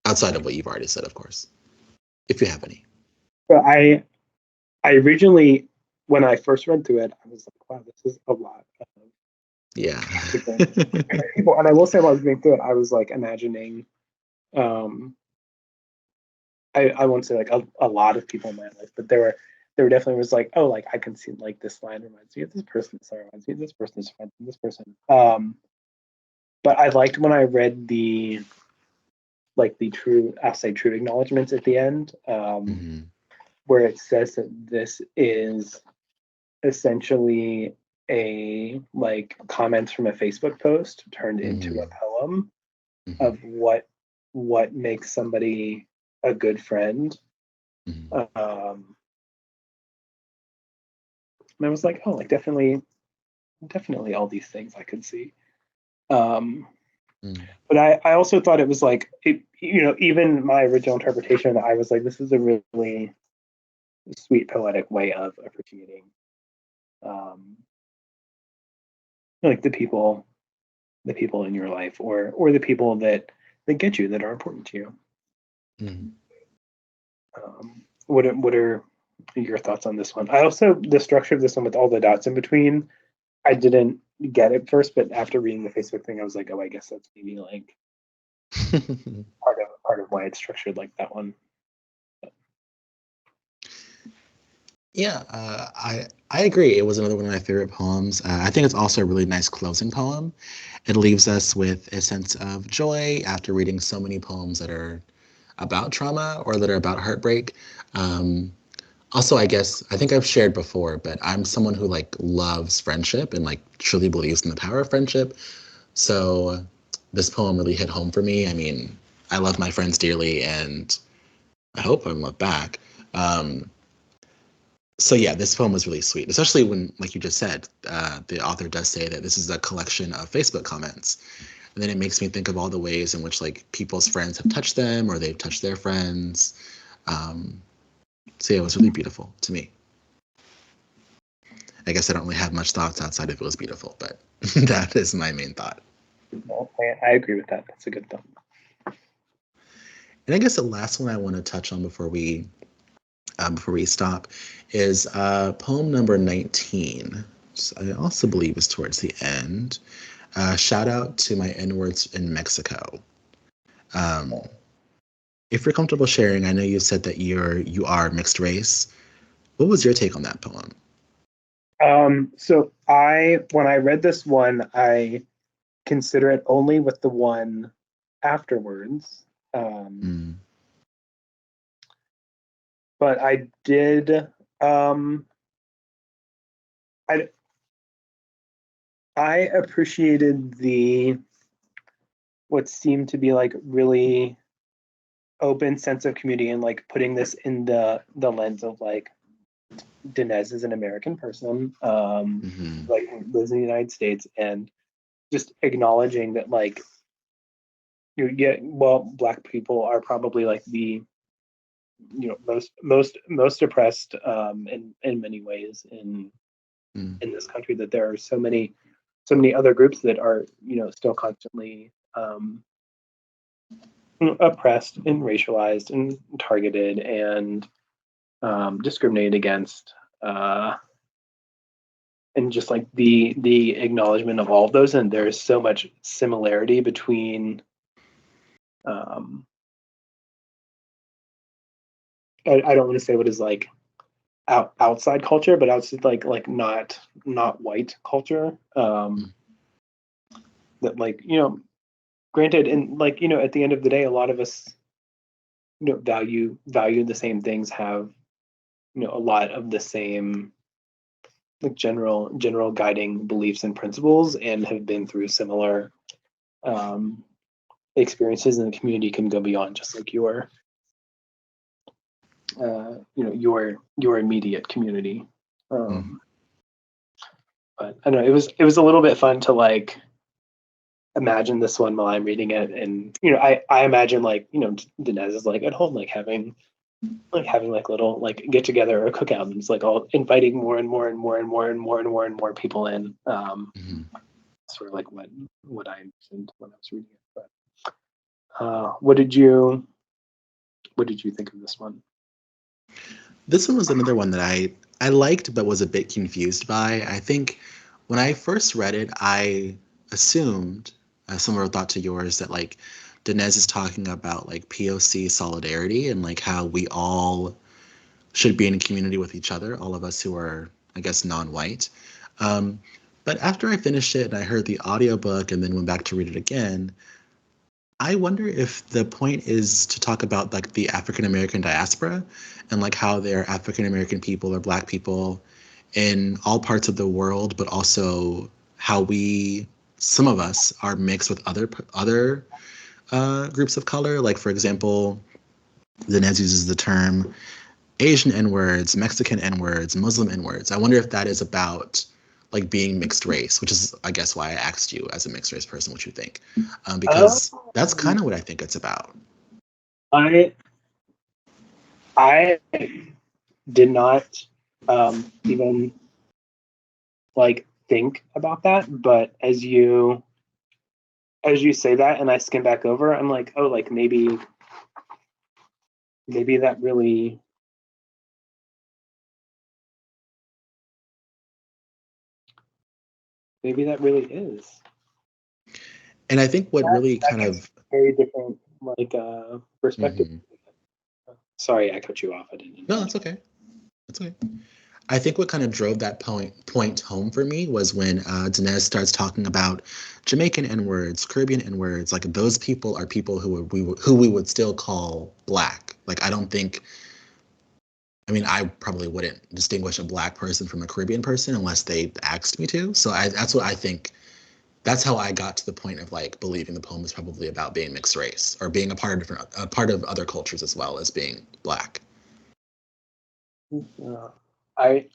outside of what you've already said, of course, if you have any? but I originally, when I first read through it, I was like, wow, this is a lot of Yeah. different people. And I will say, while I was reading through it, I was like imagining, um, I won't say like a lot of people in my life, but there were definitely was like, oh, like I can see like this line reminds me of this person, this line reminds me of this person, this reminds me of this person. But I liked when I read the true, I'll say true acknowledgments at the end, Hmm. where it says that this is essentially a like comments from a Facebook post turned into a Hmm. poem Hmm. of what makes somebody a good friend. Hmm. And I was like, oh, like definitely all these things I could see. Um, Mm. But I also thought it was like, even my original interpretation, I was like, this is a really sweet poetic way of appreciating, um, like the people in your life, or the people that get you, that are important to you. Mm. What are your thoughts on this one? I also, the structure of this one with all the dots in between, I didn't get it first, but after reading the Facebook thing, I was like, oh, I guess that's maybe like part of why it's structured like that one. Yeah, I agree. It was another one of my favorite poems. I think it's also a really nice closing poem. It leaves us with a sense of joy after reading so many poems that are about trauma or that are about heartbreak. Um, Also, I think I've shared before, but I'm someone who like loves friendship and like truly believes in the power of friendship. So this poem really hit home for me. I mean, I love my friends dearly, and I hope I'm loved back. Um, so yeah, this poem was really sweet, especially when, like you just said, the author does say that this is a collection of Facebook comments, and then it makes me think of all the ways in which like people's friends have touched them or they've touched their friends. Um, so yeah, it was really beautiful to me. I guess I don't really have much thoughts outside of it was beautiful, but that is my main thought. Well, I agree with that. That's a good thought. And I guess the last one I want to touch on before we stop is poem number 19. So I also believe is towards the end. Shout out to my N-words in Mexico. Um, if you're comfortable sharing, I know you said that you are mixed race. What was your take on that poem? So when I read this one, I consider it only with the one afterwards. Um, Mm, but I did, I I appreciated the what seemed to be like really open sense of community, and like putting this in the lens of like Danez is an American person, hmm like lives in the United States, and just acknowledging that like you get, well, Black people are probably like the, most oppressed, in many ways mm, in this country, that there are so many other groups that are, still constantly, oppressed and racialized and targeted and, discriminated against, and just like the acknowledgement of all of those, and there's so much similarity between, um, I don't want to say what is like outside culture, but outside, like not white culture, mm, that, like, granted, and like, at the end of the day, a lot of us, value the same things, have, a lot of the same like general guiding beliefs and principles, and have been through similar, um, experiences, and the community can go beyond just like your immediate community. mm. um, but I don't know, it was a little bit fun to like imagine this one while I'm reading it, and I imagine, like, Danez is like at home, like having like little like get together or cookout, and it's like all inviting more and more and more and more and more and more and more people in. Hmm. Sort of like what I envisioned when I was reading it. But what did you think of this one? This one was another one that I liked but was a bit confused by. I think when I first read it, I assumed a similar thought to yours that like Danez is talking about like POC solidarity and like how we all should be in community with each other, all of us who are, I guess, non-white. Um, but after I finished it and I heard the audiobook and then went back to read it again, I wonder if the point is to talk about like the African American diaspora and like how there are African American people or Black people in all parts of the world, but also how some of us, are mixed with other groups of color. Like for example, Linez uses the term Asian N words, Mexican N words, Muslim N words. I wonder if that is about like being mixed race, which is, I guess, why I asked you as a mixed race person what you think, Um, because that's kind of what I think it's about. I I did not even like think about that, but as you say that and I skim back over, I'm like, oh, like maybe that really is. And I think what really That kind gives of, a very different like perspective. mhm. Sorry, I cut you off. I didn't No, intend that's okay. That's okay. I think what kind of drove that point home for me was when Danez starts talking about Jamaican N words, Caribbean N words. Like those people are people who we would still call black. Like I don't think. I mean, I probably wouldn't distinguish a black person from a Caribbean person unless they asked me to. So that's what I think. That's how I got to the point of like believing the poem is probably about being mixed race or being a part of other cultures as well as being black. I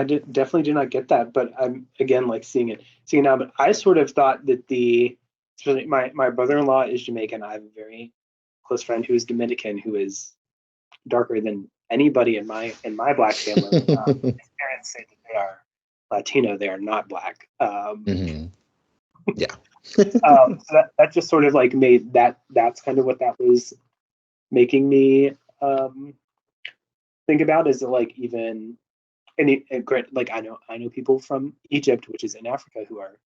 definitely do not get that, but I'm again like seeing it now. But I sort of thought that especially my brother-in-law is Jamaican. I have a very close friend who is Dominican, who is darker than anybody in my black family. His parents say that they are Latino; they are not black. Hmm. Yeah. So that just sort of like made that's kind of what that was making me think about is that like even and great like I know people from Egypt, which is in Africa, who are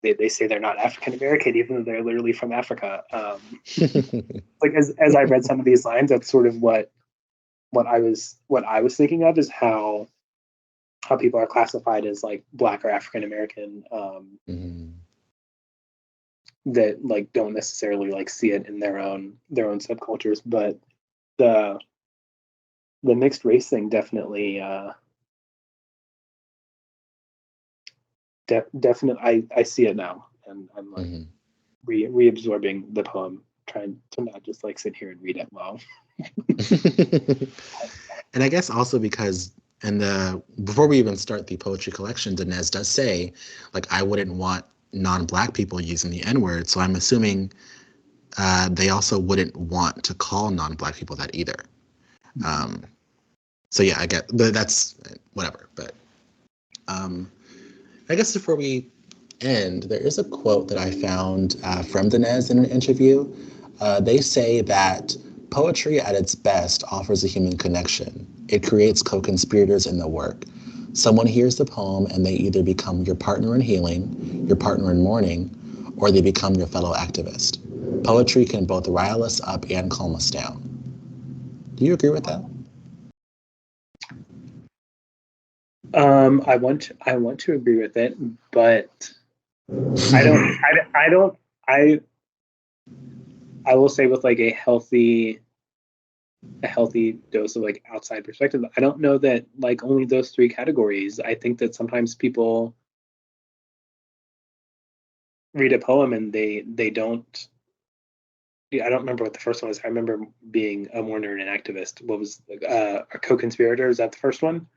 they say they're not African American, even though they're literally from Africa. Like as I read some of these lines, that's sort of what I was thinking of is how people are classified as like black or African American, Mhm. that like don't necessarily like see it in their own subcultures, but the the mixed race thing definitely definitely I see it now, and I'm like Mhm. reabsorbing the poem, trying to not just like sit here and read it well. And I guess also because in the before we even start the poetry collection, Danez does say, like, I wouldn't want non-black people using the N-word. So I'm assuming they also wouldn't want to call non-black people that either. Um, so yeah, I get, but that's whatever. But um, I guess before we end, there is a quote that I found from Danez in an interview. They say that poetry at its best offers a human connection. It creates co-conspirators in the work. Someone hears the poem and they either become your partner in healing, your partner in mourning, or they become your fellow activist. Poetry can both rile us up and calm us down. Do you agree with that? I want to agree with it, but I don't I don't I will say with like a healthy dose of like outside perspective, I don't know that like only those three categories. I think that sometimes people read a poem and they don't. Yeah, I don't remember what the first one was. I remember being a mourner and an activist. What was a co-conspirator? Is that the first one?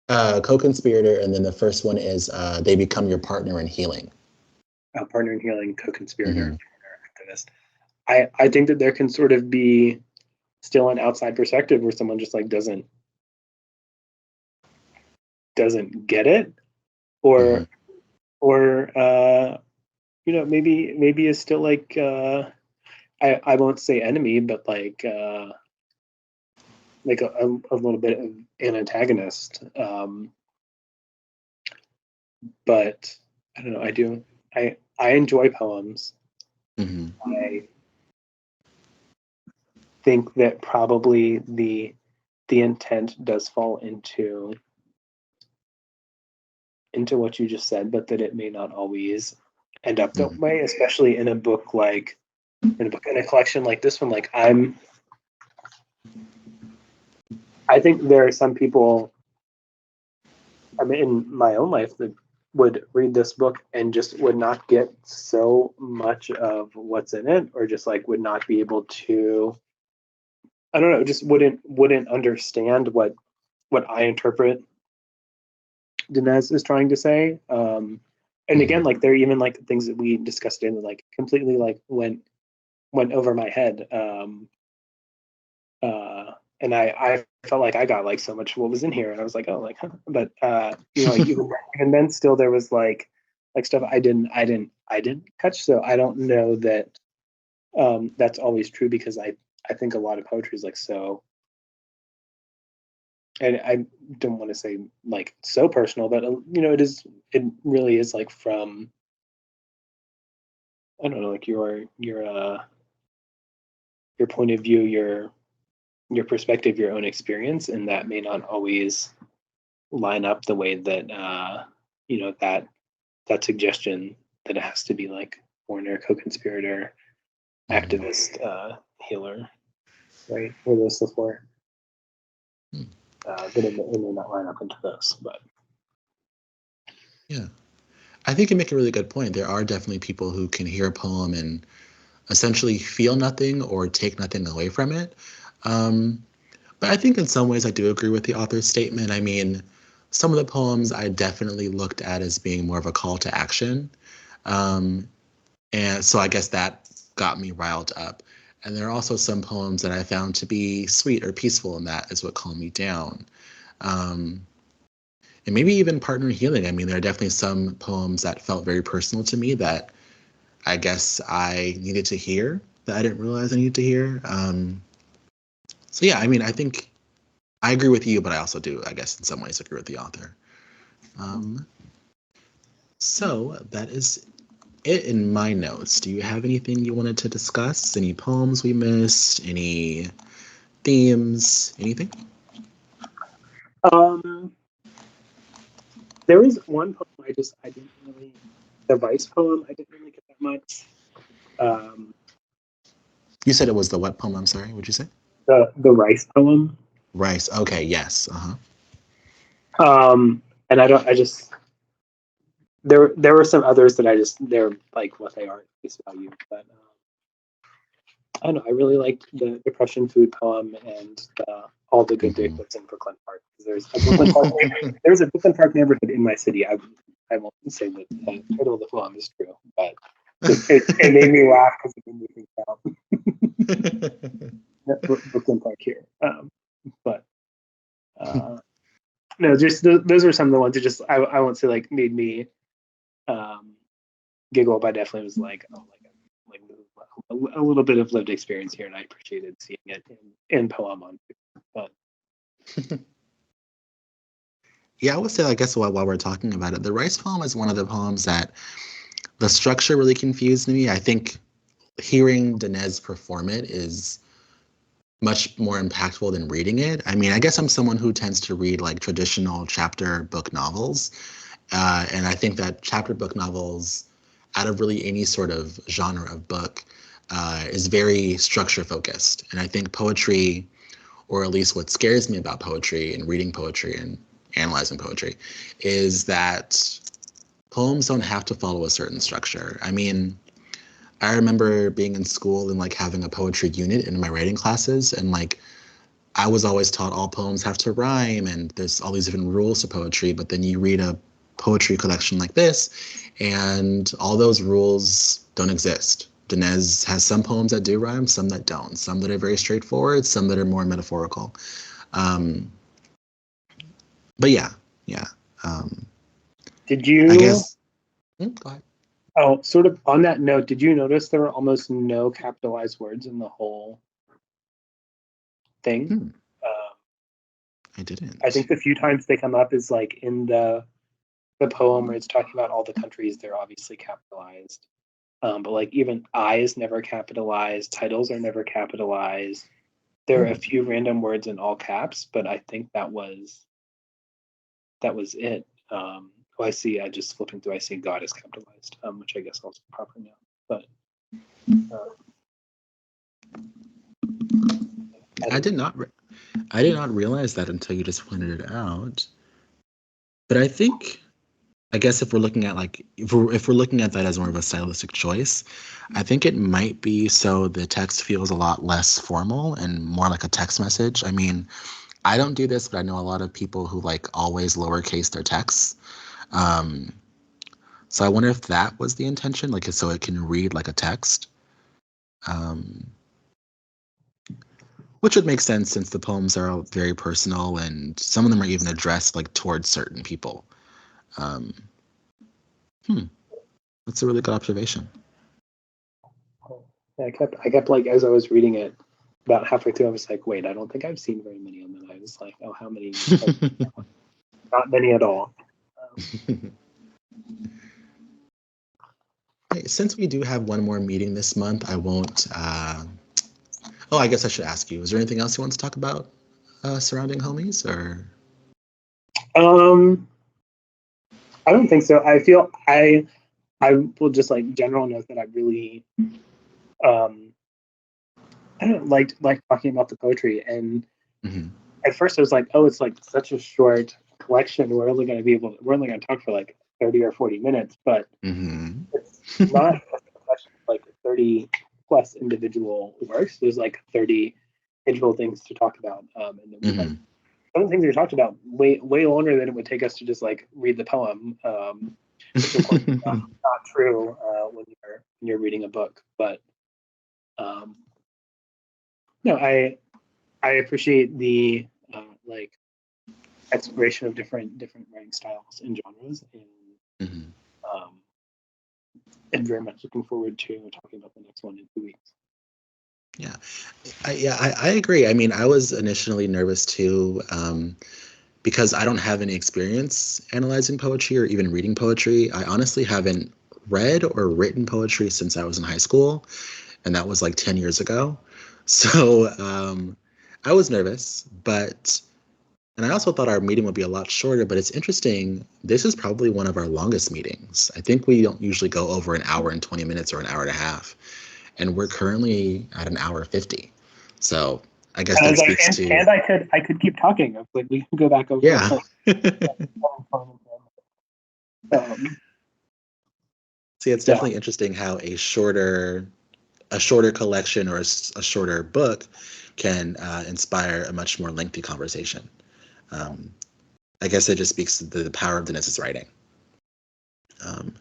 Co-conspirator, and then the first one is they become your partner in healing. A partner in healing, co-conspirator, Hmm. activist. I think that there can sort of be still an outside perspective where someone just like doesn't get it, Hmm. or maybe is still like I won't say enemy, but like a little bit of an antagonist. But I don't know. I enjoy poems. Hmm. I think that probably the intent does fall into what you just said, but that it may not always end up that Hmm. way, especially in a book like in a collection like this one. Like I think there are some people, I mean, in my own life that would read this book and just would not get so much of what's in it, or just like would not be able to, I don't know, just wouldn't understand what I interpret Danez is trying to say. And again, like there are even like things that we discussed in like completely like went over my head. And I felt like I got like so much what was in here, and I was like, oh, like, huh. But you know, like even then, still there was like stuff I didn't catch. So I don't know that that's always true, because I think a lot of poetry is like so. And I don't want to say like so personal, but you know, it really is like from, I don't know, like your point of view, your perspective, your own experience, and that may not always line up the way that you know, that suggestion that it has to be like foreigner, co-conspirator, activist, healer, right? Or those before. But it may not line up into those, but Yeah. I think you make a really good point. There are definitely people who can hear a poem and essentially feel nothing or take nothing away from it. But I think in some ways I do agree with the author's statement. I mean, some of the poems I definitely looked at as being more of a call to action. And so I guess that got me riled up. And there are also some poems that I found to be sweet or peaceful, and that is what calmed me down. Um, and maybe even partner healing. I mean, there are definitely some poems that felt very personal to me that I guess I needed to hear that I didn't realize I needed to hear. So yeah, I mean, I think I agree with you, but I also do, I guess, in some ways agree with the author. So that is it in my notes. Do you have anything you wanted to discuss? Any poems we missed? Any themes? Anything? There was one poem I didn't really, the Rice poem, I didn't really get that much. You said it was the what poem? I'm sorry. What'd you say? The Rice poem. Rice. Okay. Yes. And I just there were some others that they're like what they are at face value, but I don't know. I really liked the Depression food poem and all the good dick lives in Brooklyn Park. There's a Brooklyn Park neighborhood in my city. I won't say that the title of the poem is true, but it made me laugh because it made me think about Brooklyn Park here. But no, just those are some of the ones that just I won't say like made me giggle, but I definitely was like, oh, like a little bit of lived experience here, and I appreciated seeing it in poem on. But yeah, I would say, I guess while we're talking about it, the Rice poem is one of the poems that the structure really confused me. I think hearing Danez perform it is much more impactful than reading it. I mean, I guess I'm someone who tends to read like traditional chapter book novels. And I think that chapter book novels, out of really any sort of genre of book, is very structure focused. And I think poetry, or at least what scares me about poetry and reading poetry and analyzing poetry, is that poems don't have to follow a certain structure. I mean, I remember being in school and like having a poetry unit in my writing classes, and like I was always taught all poems have to rhyme and there's all these different rules to poetry, but then you read a poetry collection like this and all those rules don't exist. Danez has some poems that do rhyme, some that don't, some that are very straightforward, some that are more metaphorical. But yeah. did you? I guess. Go ahead. Oh, sort of on that note, did you notice there were almost no capitalized words in the whole thing? I didn't. I think the few times they come up is like in the poem where it's talking about all the countries, they're obviously capitalized. But like even I is never capitalized, titles are never capitalized. There are a few random words in all caps, but I think that was it. I see. I just flipping through. I see God is capitalized, which I guess also proper now. But I did not realize that until you just pointed it out. But I think, I guess if we're looking at like if we're looking at that as more of a stylistic choice, I think it might be so the text feels a lot less formal and more like a text message. I mean, I don't do this, but I know a lot of people who like always lowercase their texts. Um, so I wonder if that was the intention, like so it can read like a text. Um, which would make sense since the poems are all very personal and some of them are even addressed like towards certain people. Um, hmm, that's a really good observation. I kept like as I was reading it, about halfway through, I was like, wait, I don't think I've seen very many. And then I was like, oh, how many? Like, not many at all. Since we do have one more meeting this month, I won't. Oh, I guess I should ask you. Is there anything else you want to talk about surrounding homies, or? Um, I don't think so. I feel I will just like general note that I really um I don't like talking about the poetry. And Mhm. at first I was like, oh, it's like such a short collection. We're only gonna talk for like 30 or 40 minutes, but Mhm. it's not a collection of like 30 plus individual works. There's like 30 individual things to talk about. And then we like Mhm. some of the things we talked about way longer than it would take us to just like read the poem. Which of course is not true when you're reading a book. But um, no, I appreciate the like exploration of different writing styles and genres, Mhm. um, and very much looking forward to talking about the next one in 2 weeks. Yeah, I agree. I mean, I was initially nervous too, because I don't have any experience analyzing poetry or even reading poetry. I honestly haven't read or written poetry since I was in high school, and that was like 10 years ago. So I was nervous, and I also thought our meeting would be a lot shorter, but it's interesting. This is probably one of our longest meetings. I think we don't usually go over an hour and 20 minutes or an hour and a half, and we're currently at an hour 50. So I guess And I that was like, speaks to, and I could keep talking. I was like, we can go back over. yeah. Um, See, it's yeah, definitely interesting how a shorter collection or a shorter book can inspire a much more lengthy conversation. Um, I guess it just speaks to the power of Danez's writing. Um,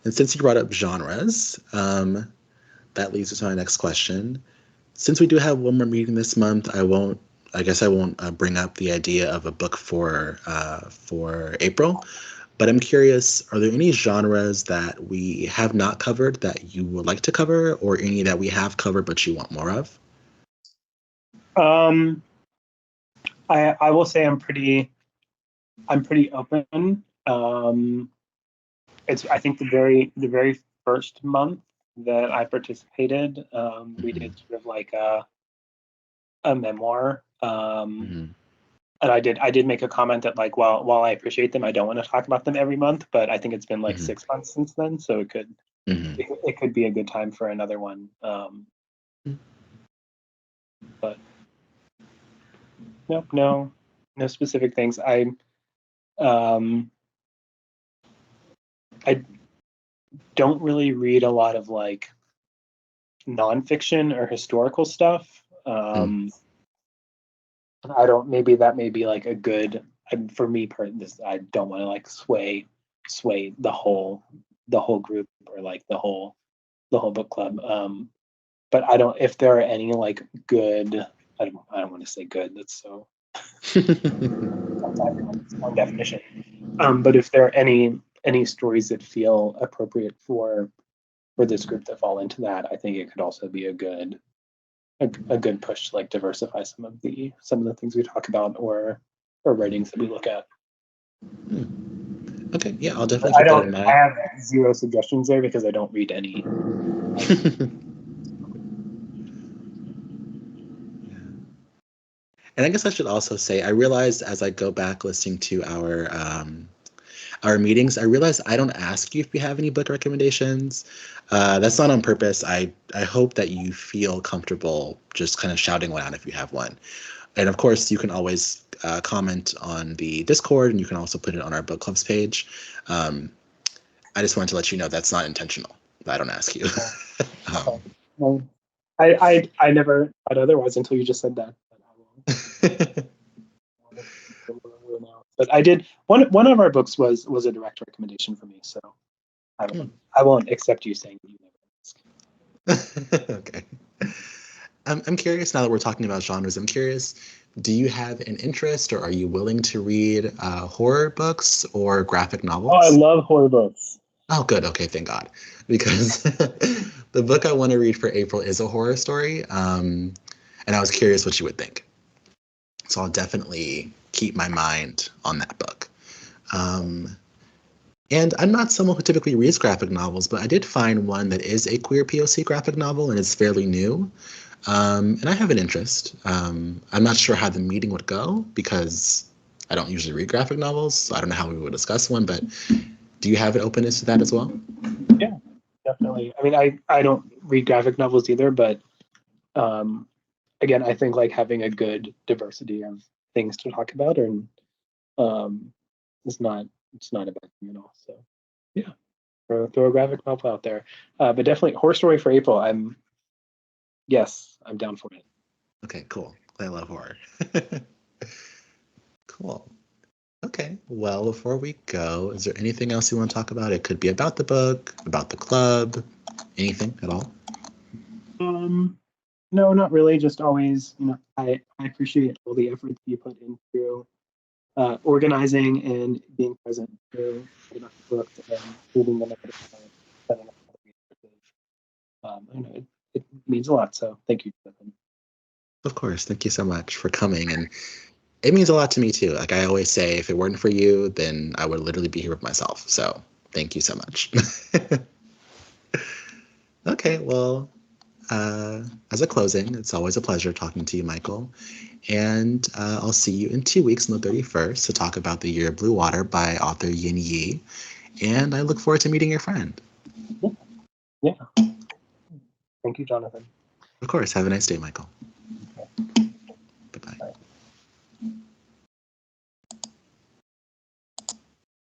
and since you brought up genres, that leads us to my next question. Since we do have one more meeting this month, I guess I won't bring up the idea of a book for April. But I'm curious, are there any genres that we have not covered that you would like to cover, or any that we have covered but you want more of? um, I will say I'm pretty open. It's I think the very first month that I participated, we Hmm. did sort of like a memoir. Hmm. And I did make a comment that like while I appreciate them, I don't want to talk about them every month. But I think it's been like Hmm. 6 months since then, so Hmm. it could be a good time for another one. But no specific things. Um, I don't really read a lot of like nonfiction or historical stuff. I don't. Maybe that may be like a good for me. This I don't want to like sway the whole group or like the whole book club. But I don't. If there are any like good, I don't want to say good. That's so it's one definition. But if there are any stories that feel appropriate for this group that fall into that, I think it could also be a good push to like diversify some of the things we talk about or writings that we look at. Okay, yeah, I'll definitely I keep that don't. in I mind. have zero suggestions there because I don't read any. And I guess I should also say, I realized as I go back listening to our meetings, I realize I don't ask you if you have any book recommendations. That's not on purpose. I hope that you feel comfortable just kind of shouting one out if you have one. And of course, you can always comment on the Discord, and you can also put it on our book clubs page. Um, I just wanted to let you know that's not intentional. I don't ask you. Okay. um, Well, I never thought otherwise until you just said that. But I will. But I did one of our books was a direct recommendation for me, so I won't accept you saying that you never asked. Okay. I'm curious now that we're talking about genres. I'm curious, do you have an interest or are you willing to read horror books or graphic Oh, I novels? love horror books. Oh, good. Okay, thank God. Because the book I want to read for April is a horror story. And I was curious what you would think. So I'll definitely keep my mind on that book. Um, and I'm not someone who typically reads graphic novels, but I did find one that is a queer POC graphic novel and it's fairly new. And I have an interest. I'm not sure how the meeting would go because I don't usually read graphic novels, so I don't know how we would discuss one, but do you have an openness to that as well? Yeah, definitely. I mean, I don't read graphic novels either, but um, again, I think like having a good diversity of things to talk about, and um, it's not a bad thing at all. So yeah, throw a graphic novel out there, but definitely horror story for April. I'm down for it. Okay, cool. I love horror. Cool. Okay. Well, before we go, is there anything else you want to talk about? It could be about the book, about the club, anything at all. Um, no, not really. Just always, I appreciate all the effort that you put into organizing and being present to talk about the books and reading them ahead of time, setting up all the resources. I know it means a lot. So thank you, Jonathan. Of course. Thank you so much for coming. And it means a lot to me too. Like I always say, if it weren't for you, then I would literally be here with myself. So thank you so much. Okay. Well, as a closing, it's always a pleasure talking to you, Michael. And I'll see you in 2 weeks on the 31st to talk about The Year of Blue Water by author Yin Yi. And I look forward to meeting your friend. Yeah. Thank you, Jonathan. Of course. Have a nice day, Michael.